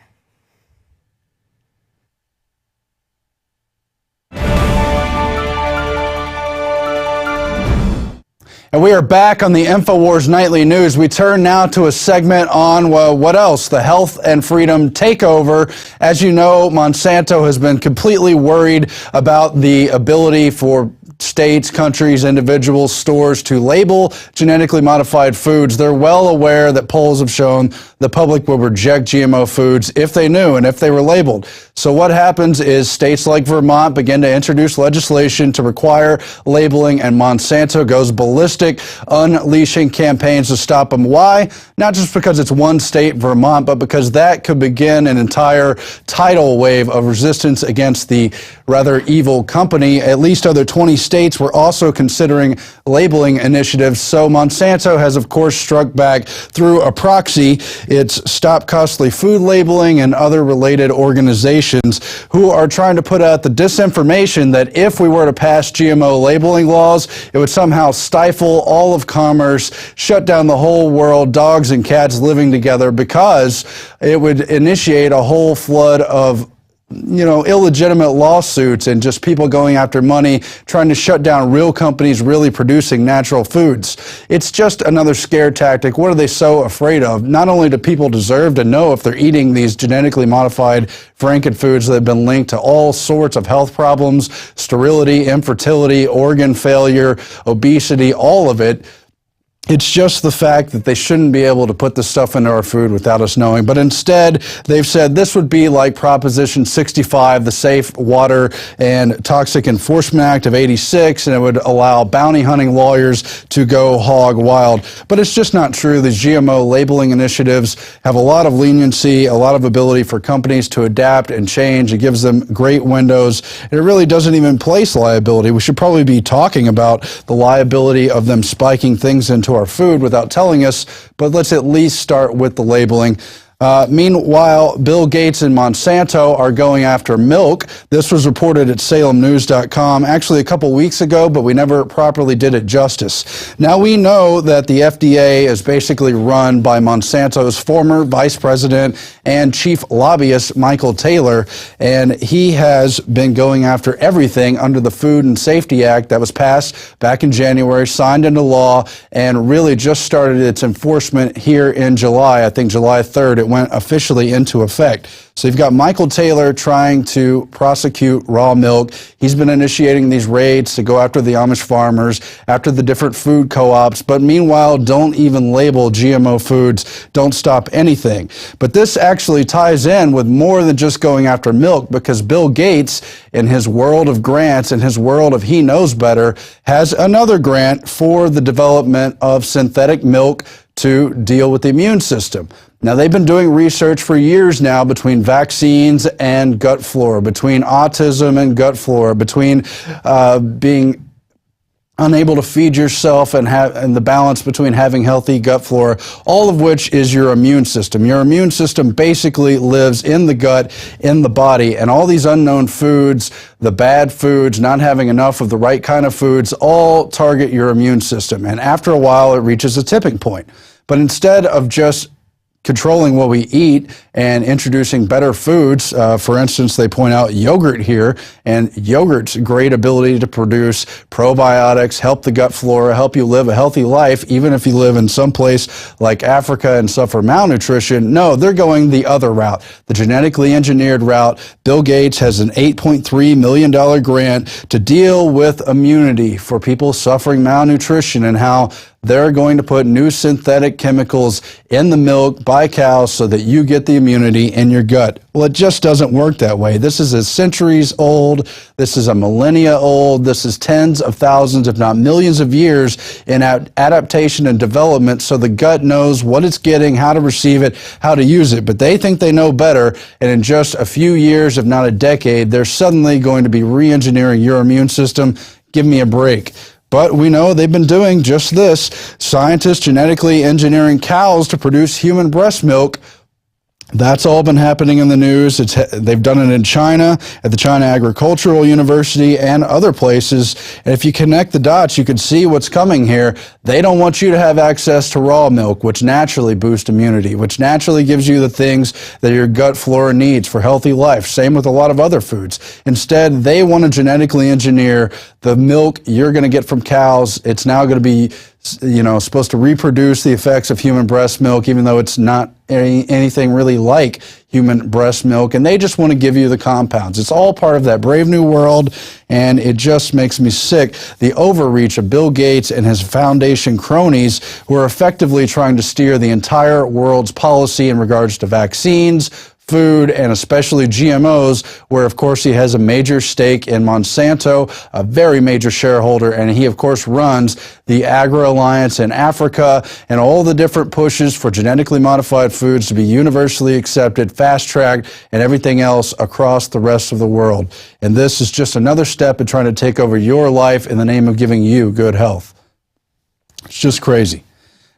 And we are back on the Infowars Nightly News. We turn now to a segment on, well, what else? The health and freedom takeover. As you know, Monsanto has been completely worried about the ability for states, countries, individuals, stores to label genetically modified foods. They're well aware that polls have shown the public will reject GMO foods if they knew and if they were labeled. So what happens is states like Vermont begin to introduce legislation to require labeling, and Monsanto goes ballistic, unleashing campaigns to stop them. Why? Not just because it's one state, Vermont, but because that could begin an entire tidal wave of resistance against the rather evil company. At least other 20 states were also considering labeling initiatives. So Monsanto has, of course, struck back through a proxy. It's Stop Costly Food Labeling and other related organizations who are trying to put out the disinformation that if we were to pass GMO labeling laws, it would somehow stifle all of commerce, shut down the whole world, dogs and cats living together, because it would initiate a whole flood of illegitimate lawsuits and just people going after money, trying to shut down real companies really producing natural foods. It's just another scare tactic. What are they so afraid of? Not only do people deserve to know if they're eating these genetically modified frankenfoods that have been linked to all sorts of health problems, sterility, infertility, organ failure, obesity, all of it. It's just the fact that they shouldn't be able to put this stuff into our food without us knowing. But instead, they've said this would be like Proposition 65, the Safe Water and Toxic Enforcement Act of '86, and it would allow bounty hunting lawyers to go hog wild. But it's just not true. These GMO labeling initiatives have a lot of leniency, a lot of ability for companies to adapt and change. It gives them great windows. It really doesn't even place liability. We should probably be talking about the liability of them spiking things into our food without telling us, but let's at least start with the labeling. Meanwhile, Bill Gates and Monsanto are going after milk. This was reported at salemnews.com actually a couple weeks ago, but we never properly did it justice. Now we know that the FDA is basically run by Monsanto's former vice president and chief lobbyist, Michael Taylor, and he has been going after everything under the Food and Safety Act that was passed back in January, signed into law, and really just started its enforcement here in July. I think July 3rd. It went officially into effect. So you've got Michael Taylor trying to prosecute raw milk. He's been initiating these raids to go after the Amish farmers, after the different food co-ops, but meanwhile, don't even label GMO foods, don't stop anything. But this actually ties in with more than just going after milk, because Bill Gates, in his world of grants, in his world of he knows better, has another grant for the development of synthetic milk to deal with the immune system. Now, they've been doing research for years now between vaccines and gut flora, between autism and gut flora, between being unable to feed yourself and the balance between having healthy gut flora, all of which is your immune system. Your immune system basically lives in the gut, in the body, and all these unknown foods, the bad foods, not having enough of the right kind of foods, all target your immune system. And after a while, it reaches a tipping point. But instead of just controlling what we eat and introducing better foods. For instance, they point out yogurt here, and yogurt's great ability to produce probiotics, help the gut flora, help you live a healthy life, even if you live in some place like Africa and suffer malnutrition. No, they're going the other route, the genetically engineered route. Bill Gates has an $8.3 million grant to deal with immunity for people suffering malnutrition, and how they're going to put new synthetic chemicals in the milk by cows so that you get the immunity in your gut. Well, it just doesn't work that way. This is a centuries old. This is a millennia old. This is tens of thousands, if not millions of years in adaptation and development, so the gut knows what it's getting, how to receive it, how to use it. But they think they know better, and in just a few years, if not a decade, they're suddenly going to be re-engineering your immune system. Give me a break. But we know they've been doing just this. Scientists genetically engineering cows to produce human breast milk. That's all been happening in the news. They've done it in China, at the China Agricultural University, and other places. And if you connect the dots, you can see what's coming here. They don't want you to have access to raw milk, which naturally boosts immunity, which naturally gives you the things that your gut flora needs for healthy life. Same with a lot of other foods. Instead, they want to genetically engineer the milk you're going to get from cows. It's now going to be, supposed to reproduce the effects of human breast milk, even though it's not anything really like human breast milk, and they just want to give you the compounds. It's all part of that brave new world, and it just makes me sick. The overreach of Bill Gates and his foundation cronies, who are effectively trying to steer the entire world's policy in regards to vaccines, food, and especially GMOs, where of course he has a major stake in Monsanto, a very major shareholder, and he of course runs the Agri-Alliance in Africa and all the different pushes for genetically modified foods to be universally accepted, fast-tracked, and everything else across the rest of the world. And this is just another step in trying to take over your life in the name of giving you good health. It's just crazy.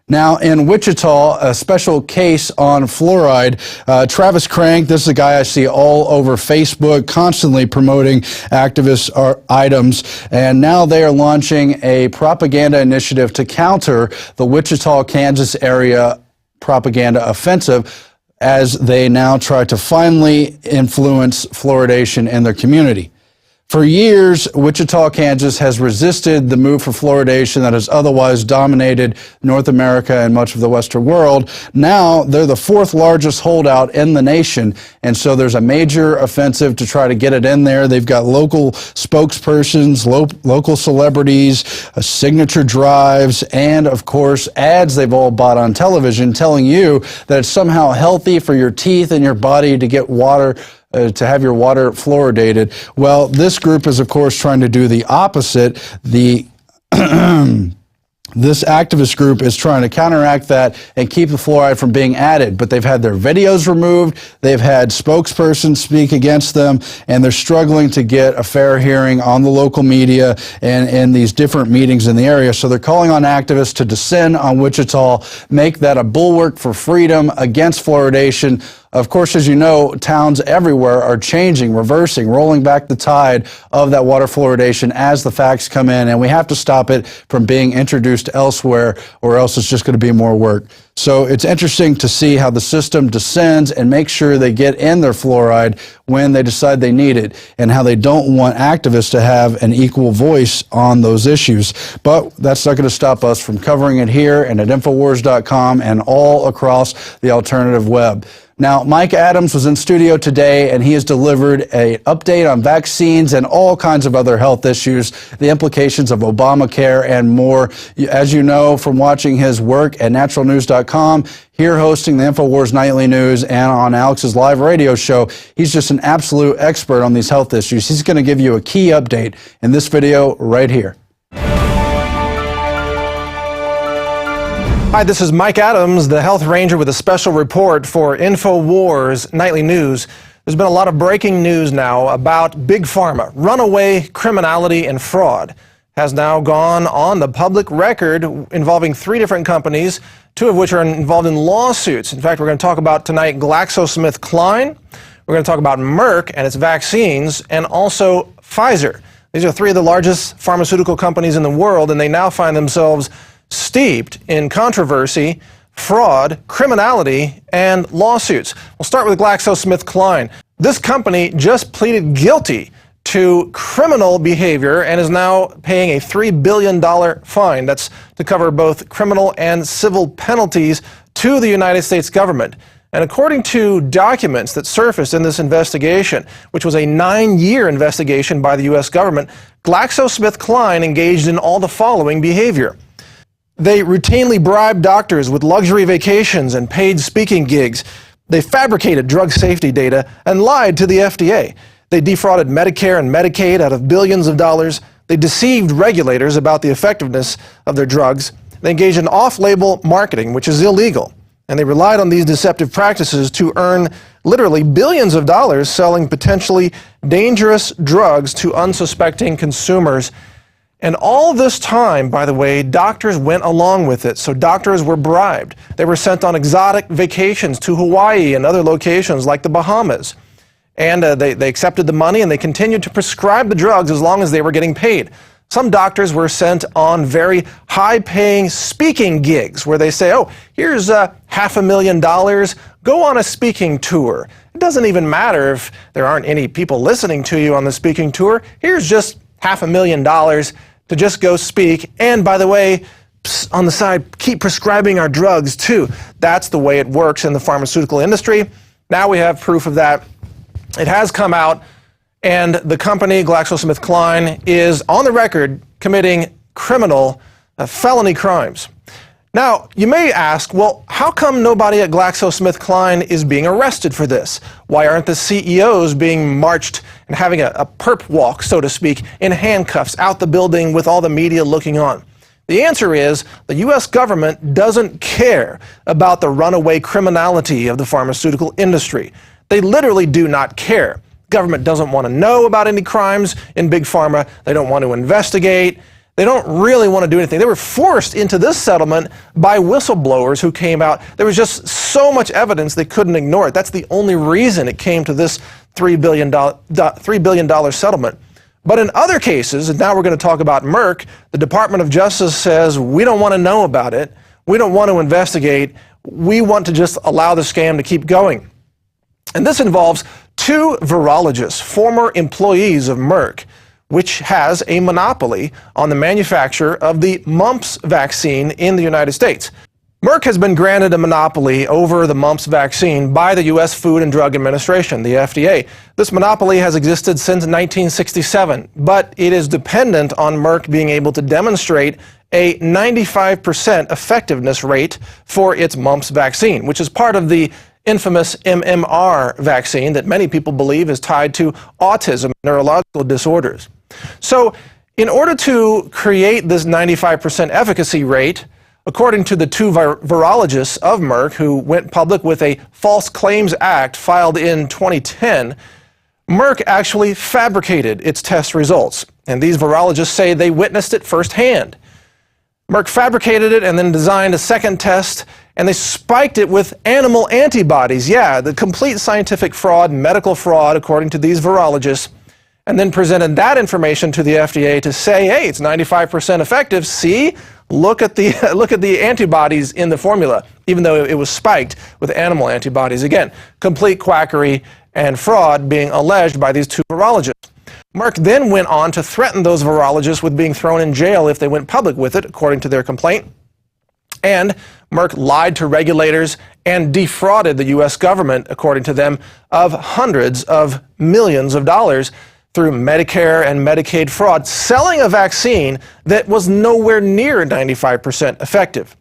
Now, in Wichita, a special case on fluoride. Travis Crank, this is a guy I see all over Facebook, constantly promoting activist items, and now they are launching a propaganda initiative to counter the Wichita, Kansas area propaganda offensive, as they now try to finally influence fluoridation in their community. For years, Wichita, Kansas has resisted the move for fluoridation that has otherwise dominated North America and much of the Western world. Now, they're the fourth largest holdout in the nation, and so there's a major offensive to try to get it in there. They've got local spokespersons, local celebrities, signature drives, and, of course, ads they've all bought on television telling you that it's somehow healthy for your teeth and your body to get water, to have your water fluoridated. Well, this group is, of course, trying to do the opposite. This activist group is trying to counteract that and keep the fluoride from being added, but they've had their videos removed, they've had spokespersons speak against them, and they're struggling to get a fair hearing on the local media and in these different meetings in the area. So they're calling on activists to descend on Wichita, make that a bulwark for freedom against fluoridation. Of course, as you know, towns everywhere are changing, reversing, rolling back the tide of that water fluoridation as the facts come in, and we have to stop it from being introduced elsewhere, or else it's just going to be more work. So it's interesting to see how the system descends and makes sure they get in their fluoride when they decide they need it, and how they don't want activists to have an equal voice on those issues. But that's not going to stop us from covering it here and at Infowars.com and all across the alternative web. Now, Mike Adams was in studio today, and he has delivered an update on vaccines and all kinds of other health issues, the implications of Obamacare, and more. As you know from watching his work at naturalnews.com, here hosting the Infowars Nightly News, and on Alex's live radio show, he's just an absolute expert on these health issues. He's going to give you a key update in this video right here. Hi, this is Mike Adams, the Health Ranger, with a special report for Infowars Nightly News. There's been a lot of breaking news now about Big Pharma. Runaway criminality and fraud has now gone on the public record involving 3 different companies, 2 of which are involved in lawsuits. In fact, we're going to talk about tonight GlaxoSmithKline. We're going to talk about Merck and its vaccines, and also Pfizer. These are 3 of the largest pharmaceutical companies in the world, and they now find themselves steeped in controversy fraud, criminality, and lawsuits. We'll start with GlaxoSmithKline. This company just pleaded guilty to criminal behavior and is now paying a $3 billion fine. That's to cover both criminal and civil penalties to the United States government. And according to documents that surfaced in this investigation, which was a 9-year investigation by the U.S. government, GlaxoSmithKline engaged in all the following behavior. They routinely bribed doctors with luxury vacations and paid speaking gigs. They fabricated drug safety data and lied to the FDA. They defrauded Medicare and Medicaid out of billions of dollars. They deceived regulators about the effectiveness of their drugs. They engaged in off-label marketing, which is illegal. And they relied on these deceptive practices to earn literally billions of dollars selling potentially dangerous drugs to unsuspecting consumers. And all this time, by the way, doctors went along with it. So doctors were bribed. They were sent on exotic vacations to Hawaii and other locations like the Bahamas. And they accepted the money and they continued to prescribe the drugs as long as they were getting paid. Some doctors were sent on very high-paying speaking gigs where they say, oh, here's $500,000, go on a speaking tour. It doesn't even matter if there aren't any people listening to you on the speaking tour. Here's just $500,000 to just go speak. And by the way, on the side, keep prescribing our drugs too. That's the way it works in the pharmaceutical industry. Now we have proof of that. It has come out. And the company, GlaxoSmithKline, is on the record committing criminal felony crimes. Now, you may ask, well, how come nobody at GlaxoSmithKline is being arrested for this? Why aren't the CEOs being marched and having a perp walk, so to speak, in handcuffs out the building with all the media looking on? The answer is the U.S. government doesn't care about the runaway criminality of the pharmaceutical industry. They literally do not care. Government doesn't want to know about any crimes in Big Pharma. They don't want to investigate. They don't really want to do anything. They were forced into this settlement by whistleblowers who came out. There was just so much evidence they couldn't ignore it. That's the only reason it came to this $3 billion settlement. But in other cases, and now we're going to talk about Merck, the Department of Justice says, we don't want to know about it. We don't want to investigate. We want to just allow the scam to keep going. And this involves 2 virologists, former employees of Merck, which has a monopoly on the manufacture of the mumps vaccine in the United States. Merck has been granted a monopoly over the mumps vaccine by the U.S. Food and Drug Administration, the FDA. This monopoly has existed since 1967, but it is dependent on Merck being able to demonstrate a 95% effectiveness rate for its mumps vaccine, which is part of the infamous MMR vaccine that many people believe is tied to autism and neurological disorders. So in order to create this 95% efficacy rate, according to the 2 virologists of Merck who went public with a False Claims Act filed in 2010, Merck actually fabricated its test results. And these virologists say they witnessed it firsthand. Merck fabricated it and then designed a second test, and they spiked it with animal antibodies. Yeah, the complete scientific fraud, medical fraud, according to these virologists, and then presented that information to the FDA to say, hey, it's 95% effective. See, look at the antibodies in the formula, even though it was spiked with animal antibodies. Again, complete quackery and fraud being alleged by these 2 virologists. Merck then went on to threaten those virologists with being thrown in jail if they went public with it, according to their complaint. And Merck lied to regulators and defrauded the U.S. government, according to them, of hundreds of millions of dollars through Medicare and Medicaid fraud, selling a vaccine that was nowhere near 95% effective.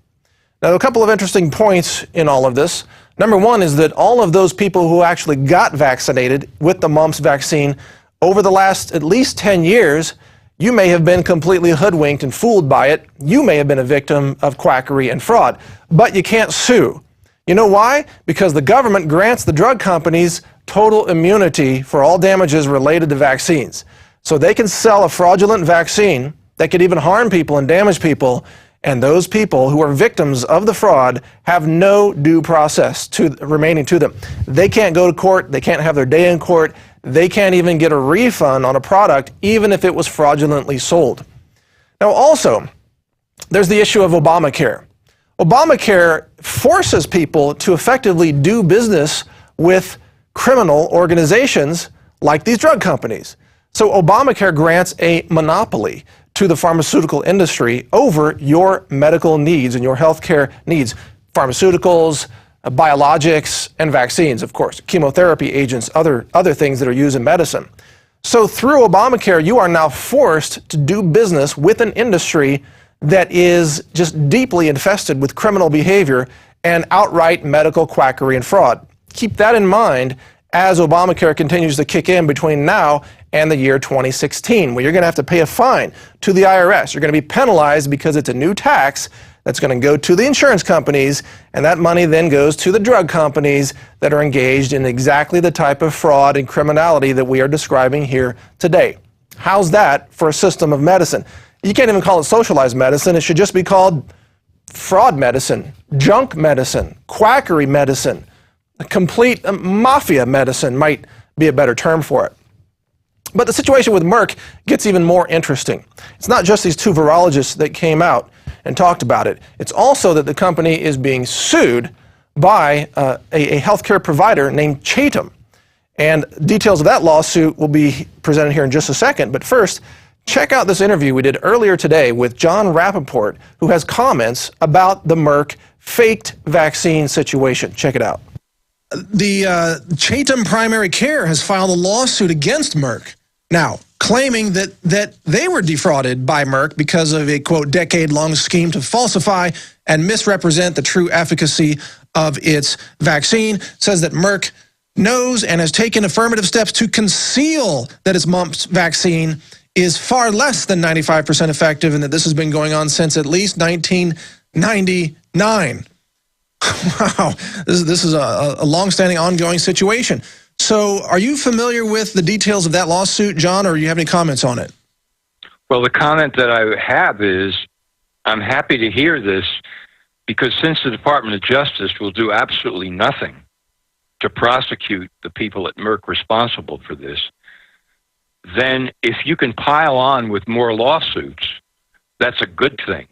Now, a couple of interesting points in all of this. Number one is that all of those people who actually got vaccinated with the mumps vaccine over the last at least 10 years, you may have been completely hoodwinked and fooled by it. You may have been a victim of quackery and fraud, but you can't sue. You know why? Because the government grants the drug companies total immunity for all damages related to vaccines. So they can sell a fraudulent vaccine that could even harm people and damage people, and those people who are victims of the fraud have no due process remaining to them. They can't go to court. They can't have their day in court. They can't even get a refund on a product, even if it was fraudulently sold. Now also, there's the issue of Obamacare. Obamacare forces people to effectively do business with criminal organizations like these drug companies. So Obamacare grants a monopoly to the pharmaceutical industry over your medical needs and your healthcare needs. Pharmaceuticals, biologics, and vaccines, of course, chemotherapy agents, other things that are used in medicine. So through Obamacare, you are now forced to do business with an industry that is just deeply infested with criminal behavior and outright medical quackery and fraud. Keep that in mind as Obamacare continues to kick in between now and the year 2016, where you're going to have to pay a fine to the IRS. You're going to be penalized because it's a new tax that's going to go to the insurance companies, and that money then goes to the drug companies that are engaged in exactly the type of fraud and criminality that we are describing here today. How's that for a system of medicine? You can't even call it socialized medicine. It should just be called fraud medicine, junk medicine, quackery medicine. Complete mafia medicine might be a better term for it. But the situation with Merck gets even more interesting. It's not just these two virologists that came out and talked about it. It's also that the company is being sued by a healthcare provider named Chatham. And details of that lawsuit will be presented here in just a second. But first, check out this interview we did earlier today with John Rappoport, who has comments about the Merck faked vaccine situation. Check it out. The Chatham Primary Care has filed a lawsuit against Merck now, claiming that they were defrauded by Merck because of a, quote, decade-long scheme to falsify and misrepresent the true efficacy of its vaccine. It says that Merck knows and has taken affirmative steps to conceal that this mumps vaccine is far less than 95% effective, and that this has been going on since at least 1999. Wow, this is a long-standing, ongoing situation. So are you familiar with the details of that lawsuit, John, or do you have any comments on it? Well, the comment that I have is I'm happy to hear this, because since the Department of Justice will do absolutely nothing to prosecute the people at Merck responsible for this, then if you can pile on with more lawsuits, that's a good thing.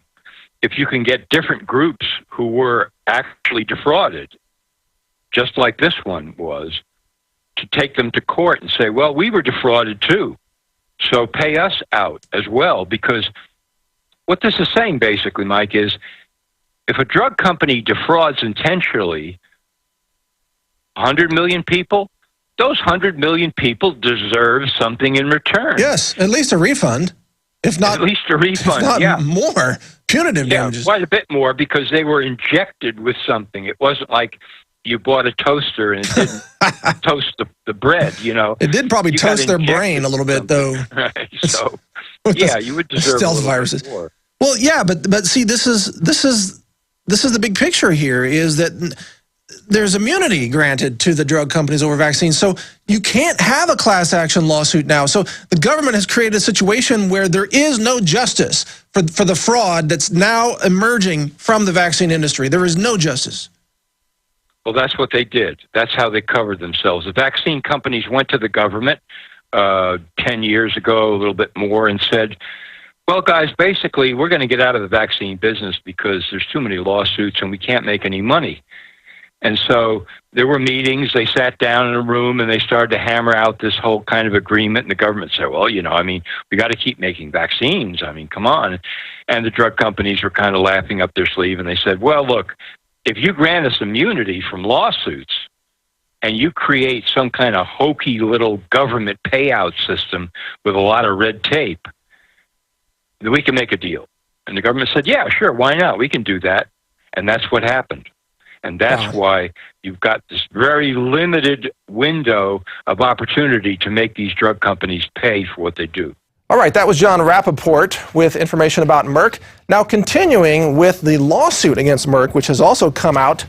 If you can get different groups who were actually defrauded, just like this one was, to take them to court and say, well, we were defrauded too, so pay us out as well. Because what this is saying basically, Mike, is if a drug company defrauds intentionally 100 million people, those 100 million people deserve something in return. Yes, at least a refund. If not, at least a refund, if not yeah. more. Punitive damages. Quite a bit more, because they were injected with something. It wasn't like you bought a toaster and it didn't toast the bread, you know. It did probably toast their brain a little bit, though. Right. So, yeah, you would deserve stealth a little viruses. bit more. Well, yeah, but see, this is the big picture here, is that there's immunity granted to the drug companies over vaccines. So you can't have a class action lawsuit now. So the government has created a situation where there is no justice for the fraud that's now emerging from the vaccine industry. There is no justice. Well, that's what they did. That's how they covered themselves. The vaccine companies went to the government 10 years ago, a little bit more, and said, well, guys, basically, we're going to get out of the vaccine business because there's too many lawsuits and we can't make any money. And so there were meetings. They sat down in a room and they started to hammer out this whole kind of agreement. And the government said, well, you know, I mean, we got to keep making vaccines. I mean, come on. And the drug companies were kind of laughing up their sleeve. And they said, well, look, if you grant us immunity from lawsuits and you create some kind of hokey little government payout system with a lot of red tape, then we can make a deal. And the government said, yeah, sure, why not? We can do that. And that's what happened. And that's why you've got this very limited window of opportunity to make these drug companies pay for what they do. All right, that was John Rappoport with information about Merck. Now continuing with the lawsuit against Merck, which has also come out.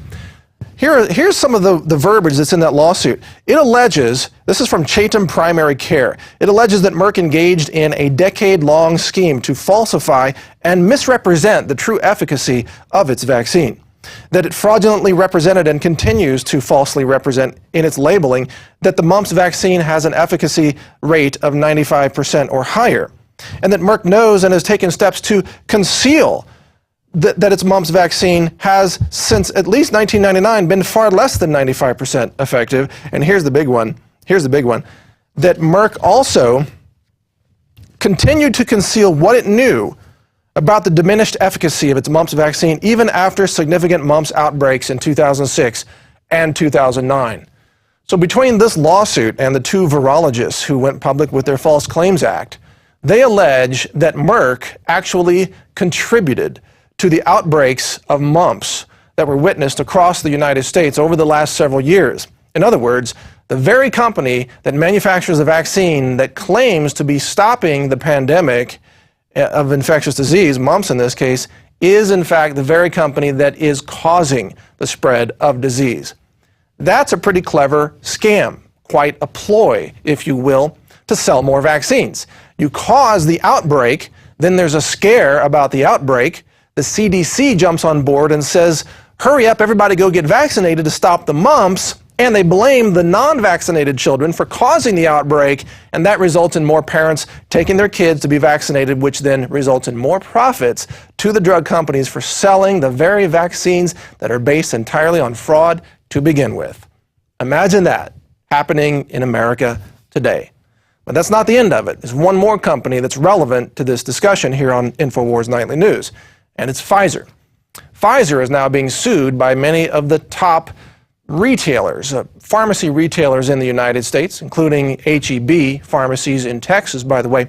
Here's some of the verbiage that's in that lawsuit. It alleges, this is from Chatham Primary Care, it alleges that Merck engaged in a decade-long scheme to falsify and misrepresent the true efficacy of its vaccine. That it fraudulently represented and continues to falsely represent in its labeling that the mumps vaccine has an efficacy rate of 95% or higher, and that Merck knows and has taken steps to conceal that its mumps vaccine has, since at least 1999, been far less than 95% effective. And here's the big one. Here's the big one. That Merck also continued to conceal what it knew about the diminished efficacy of its mumps vaccine even after significant mumps outbreaks in 2006 and 2009. So between this lawsuit and the two virologists who went public with their False Claims Act, they allege that Merck actually contributed to the outbreaks of mumps that were witnessed across the United States over the last several years. In other words, the very company that manufactures a vaccine that claims to be stopping the pandemic of infectious disease, mumps in this case, is in fact the very company that is causing the spread of disease. That's a pretty clever scam, quite a ploy, if you will, to sell more vaccines. You cause the outbreak, then there's a scare about the outbreak. The CDC jumps on board and says, hurry up, everybody go get vaccinated to stop the mumps, and they blame the non-vaccinated children for causing the outbreak, and that results in more parents taking their kids to be vaccinated, which then results in more profits to the drug companies for selling the very vaccines that are based entirely on fraud to begin with. Imagine that happening in America today. But that's not the end of it. There's one more company that's relevant to this discussion here on Infowars Nightly News, and it's Pfizer. Pfizer is now being sued by many of the top retailers, pharmacy retailers in the United States, including H-E-B pharmacies in Texas, by the way.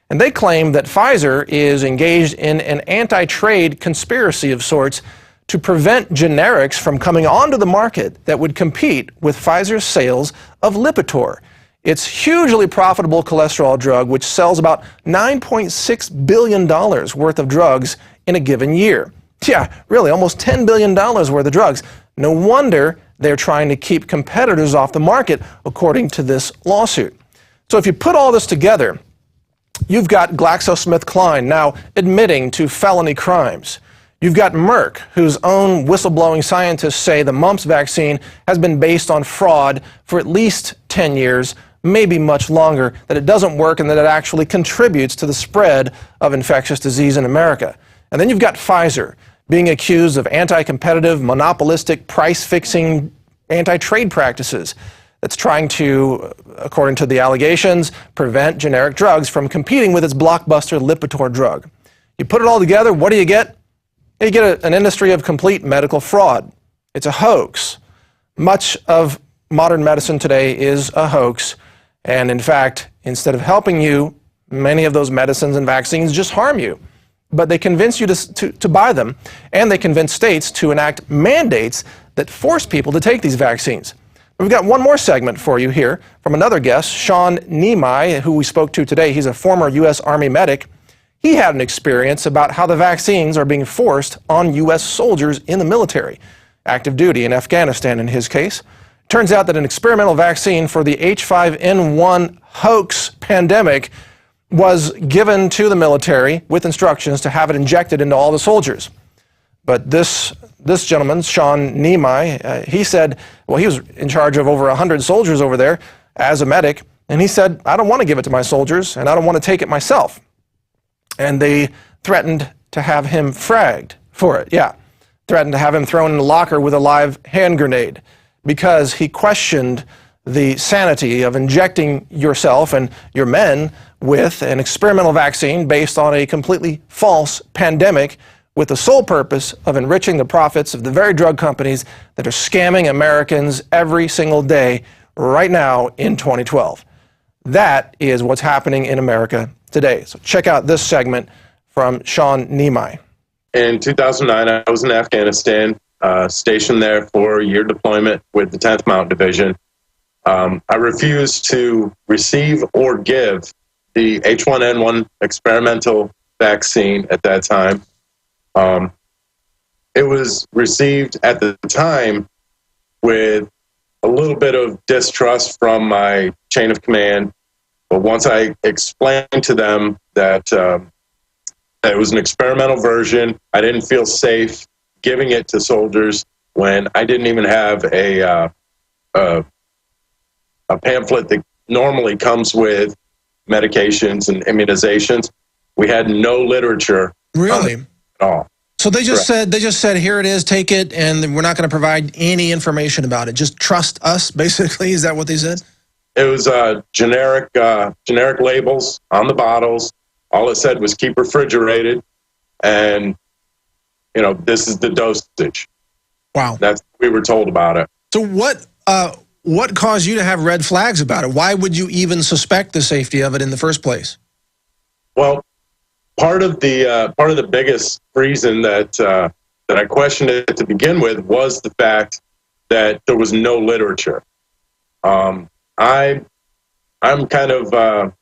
And they claim that Pfizer is engaged in an anti-trade conspiracy of sorts to prevent generics from coming onto the market that would compete with Pfizer's sales of Lipitor. It's hugely profitable cholesterol drug, which sells about $9.6 billion worth of drugs in a given year. Yeah, really, almost $10 billion worth of drugs. No wonder they're trying to keep competitors off the market, according to this lawsuit. So if you put all this together, you've got GlaxoSmithKline now admitting to felony crimes. You've got Merck, whose own whistleblowing scientists say the mumps vaccine has been based on fraud for at least 10 years, maybe much longer, that it doesn't work and that it actually contributes to the spread of infectious disease in America. And then you've got Pfizer being accused of anti-competitive, monopolistic, price-fixing, anti-trade practices that's trying to, according to the allegations, prevent generic drugs from competing with its blockbuster Lipitor drug. You put it all together, what do you get? You get an industry of complete medical fraud. It's a hoax. Much of modern medicine today is a hoax, and in fact, instead of helping you, many of those medicines and vaccines just harm you. But they convince you to buy them, and they convince states to enact mandates that force people to take these vaccines. We've got one more segment for you here from another guest, Sean Niemi, who we spoke to today. He's a former U.S. Army medic. He had an experience about how the vaccines are being forced on U.S. soldiers in the military, active duty in Afghanistan in his case. Turns out that an experimental vaccine for the H5N1 hoax pandemic was given to the military with instructions to have it injected into all the soldiers. But this gentleman, Sean Niemi, he said, well, he was in charge of over 100 soldiers over there as a medic, and he said, I don't want to give it to my soldiers, and I don't want to take it myself. And they threatened to have him fragged for it, threatened to have him thrown in a locker with a live hand grenade because he questioned the sanity of injecting yourself and your men with an experimental vaccine based on a completely false pandemic with the sole purpose of enriching the profits of the very drug companies that are scamming Americans every single day right now in 2012. That is what's happening in America today. So check out this segment from Sean Niemi. In 2009, I was in Afghanistan, stationed there for a year deployment with the 10th Mountain Division. I refused to receive or give the H1N1 experimental vaccine at that time. It was received at the time with a little bit of distrust from my chain of command. But once I explained to them that it was an experimental version, I didn't feel safe giving it to soldiers when I didn't even have a pamphlet that normally comes with medications and immunizations. We had no literature really at all. So they just said, here it is, take it, and we're not going to provide any information about it. Just trust us, basically. Is that what they said? It was generic labels on the bottles. All it said was keep refrigerated, and this is the dosage. Wow, that's what we were told about it. So what caused you to have red flags about it? Why would you even suspect the safety of it in the first place? Well, part of the biggest reason that I questioned it to begin with was the fact that there was no literature. I'm kind of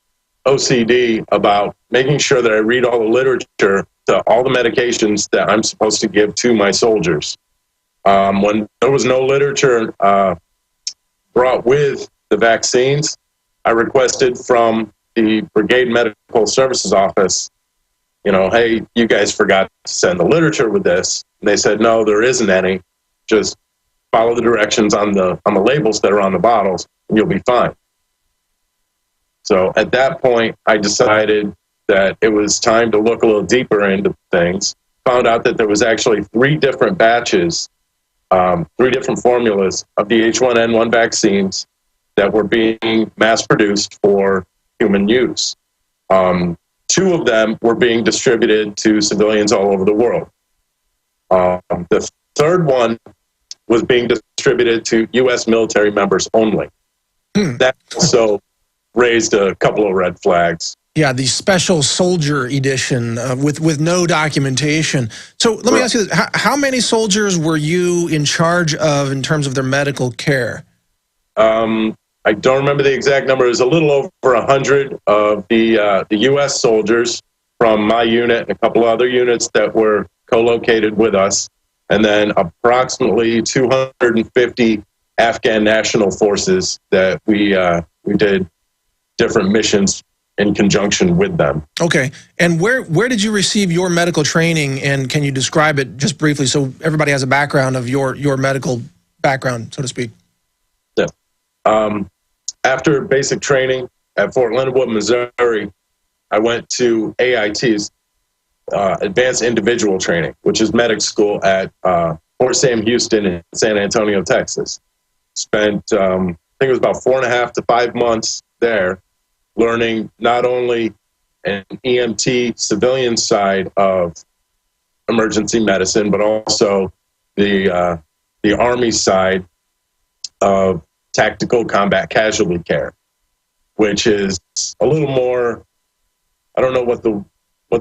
OCD about making sure that I read all the literature to all the medications that I'm supposed to give to my soldiers. When there was no literature brought with the vaccines, I requested from the Brigade Medical Services Office, hey, you guys forgot to send the literature with this. And they said, no, there isn't any. Just follow the directions on the labels that are on the bottles, and you'll be fine. So at that point, I decided that it was time to look a little deeper into things. Found out that there was actually 3 different batches, 3 different formulas of the H1N1 vaccines that were being mass-produced for human use. 2 of them were being distributed to civilians all over the world. The 3rd one was being distributed to U.S. military members only. That also raised a couple of red flags. Yeah, the special soldier edition with no documentation. So let me ask you this. How many soldiers were you in charge of in terms of their medical care? I don't remember the exact number. It was a little over 100 of the U.S. soldiers from my unit and a couple of other units that were co-located with us, and then approximately 250 Afghan national forces that we did different missions in conjunction with them. Okay, and where did you receive your medical training, and can you describe it just briefly so everybody has a background of your medical background, so to speak? Yeah. After basic training at Fort Leonard Wood, Missouri, I went to AIT's Advanced Individual Training, which is medic school at Fort Sam Houston in San Antonio, Texas. Spent, I think it was about 4.5 to 5 months there, learning not only an EMT civilian side of emergency medicine, but also the Army side of tactical combat casualty care, which is a little more, I don't know what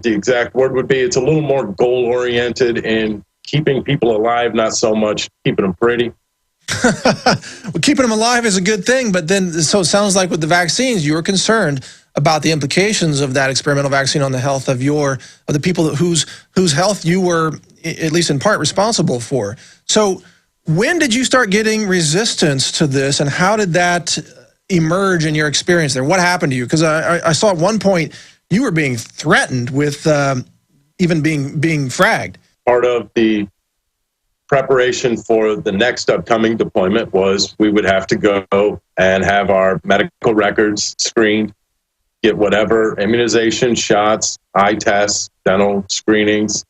the exact word would be. It's a little more goal oriented in keeping people alive, not so much keeping them pretty. Well, keeping them alive is a good thing, but then, so it sounds like with the vaccines, you were concerned about the implications of that experimental vaccine on the health of the people whose health you were, at least in part, responsible for. So when did you start getting resistance to this, and how did that emerge in your experience there? What happened to you? Because I saw at one point you were being threatened with even being fragged. Part of the preparation for the next upcoming deployment was we would have to go and have our medical records screened, get whatever immunization shots, eye tests, dental screenings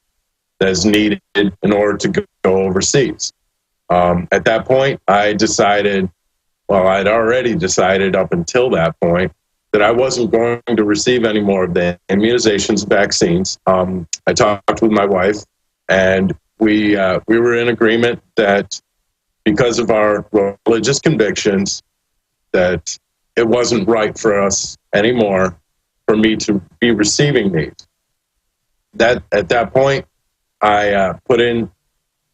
that's needed in order to go overseas. At that point, I decided, well, I'd already decided up until that point that I wasn't going to receive any more of the immunizations and vaccines. I talked with my wife, and we were in agreement that because of our religious convictions, that it wasn't right for us anymore for me to be receiving these. That at that point, I put in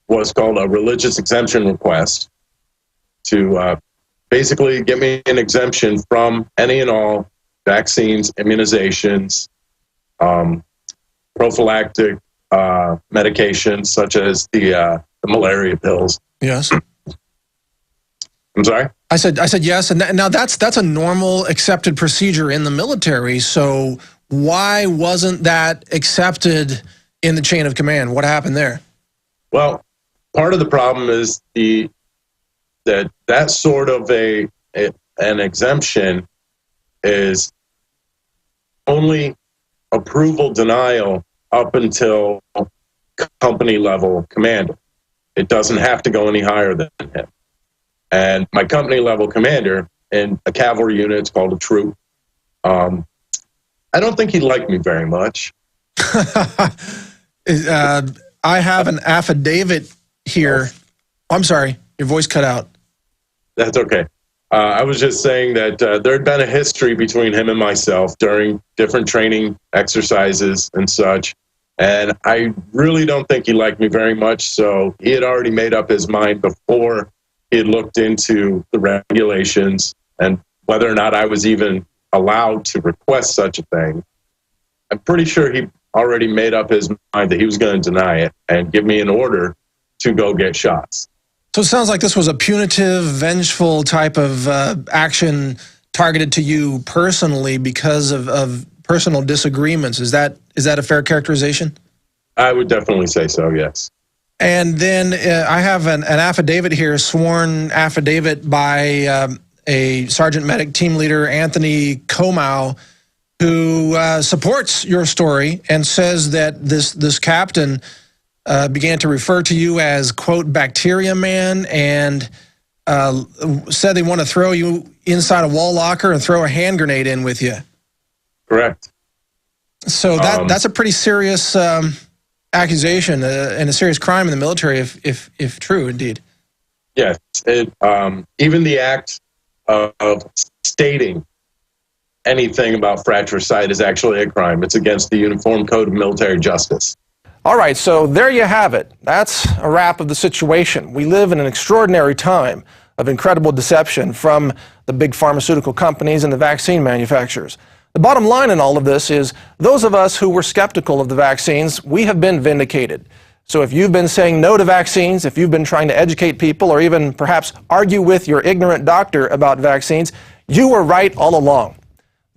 what's called a religious exemption request to basically get me an exemption from any and all vaccines, immunizations, prophylactic medications such as the malaria pills. Yes. I'm sorry? I said yes, and now that's a normal accepted procedure in the military. So why wasn't that accepted in the chain of command? What happened there? Well, part of the problem is that sort of an exemption is only approval denial up until company level commander. It doesn't have to go any higher than him. And my company level commander in a cavalry unit, it's called a troop. I don't think he liked me very much. I have an affidavit here. I'm sorry, your voice cut out. That's okay. I was just saying that there had been a history between him and myself during different training exercises and such. And I really don't think he liked me very much. So he had already made up his mind before he had looked into the regulations and whether or not I was even allowed to request such a thing. I'm pretty sure he already made up his mind that he was going to deny it and give me an order to go get shots. So it sounds like this was a punitive, vengeful type of action targeted to you personally because of personal disagreements. Is that a fair characterization? I would definitely say so, yes. And then I have an affidavit here, sworn affidavit by a Sergeant Medic Team Leader, Anthony Comau, who supports your story and says that this captain began to refer to you as, quote, bacteria man, and said they want to throw you inside a wall locker and throw a hand grenade in with you. Correct. So that's a pretty serious accusation and a serious crime in the military, if true, indeed. Yes. Even the act of stating anything about fratricide is actually a crime. It's against the Uniform Code of Military Justice. All right, so there you have it. That's a wrap of the situation. We live in an extraordinary time of incredible deception from the big pharmaceutical companies and the vaccine manufacturers. The bottom line in all of this is those of us who were skeptical of the vaccines, we have been vindicated. So if you've been saying no to vaccines, if you've been trying to educate people or even perhaps argue with your ignorant doctor about vaccines, you were right all along.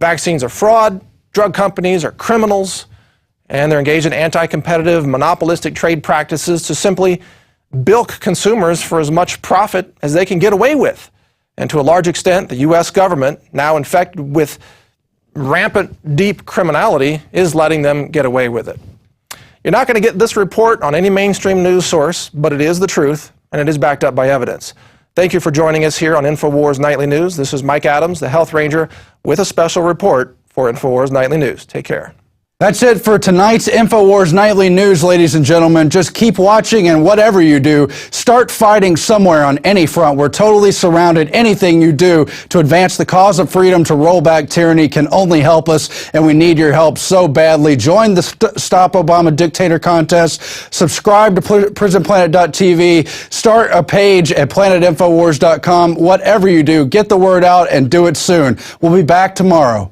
Vaccines are fraud, drug companies are criminals, and they're engaged in anti-competitive, monopolistic trade practices to simply bilk consumers for as much profit as they can get away with. And to a large extent, the U.S. government, now infected with rampant, deep criminality, is letting them get away with it. You're not going to get this report on any mainstream news source, but it is the truth, and it is backed up by evidence. Thank you for joining us here on Infowars Nightly News. This is Mike Adams, the Health Ranger, with a special report for Infowars Nightly News. Take care. That's it for tonight's Infowars Nightly News, ladies and gentlemen. Just keep watching, and whatever you do, start fighting somewhere on any front. We're totally surrounded. Anything you do to advance the cause of freedom, to roll back tyranny, can only help us, and we need your help so badly. Join the Stop Obama Dictator contest. Subscribe to PrisonPlanet.tv. Start a page at PlanetInfowars.com. Whatever you do, get the word out and do it soon. We'll be back tomorrow.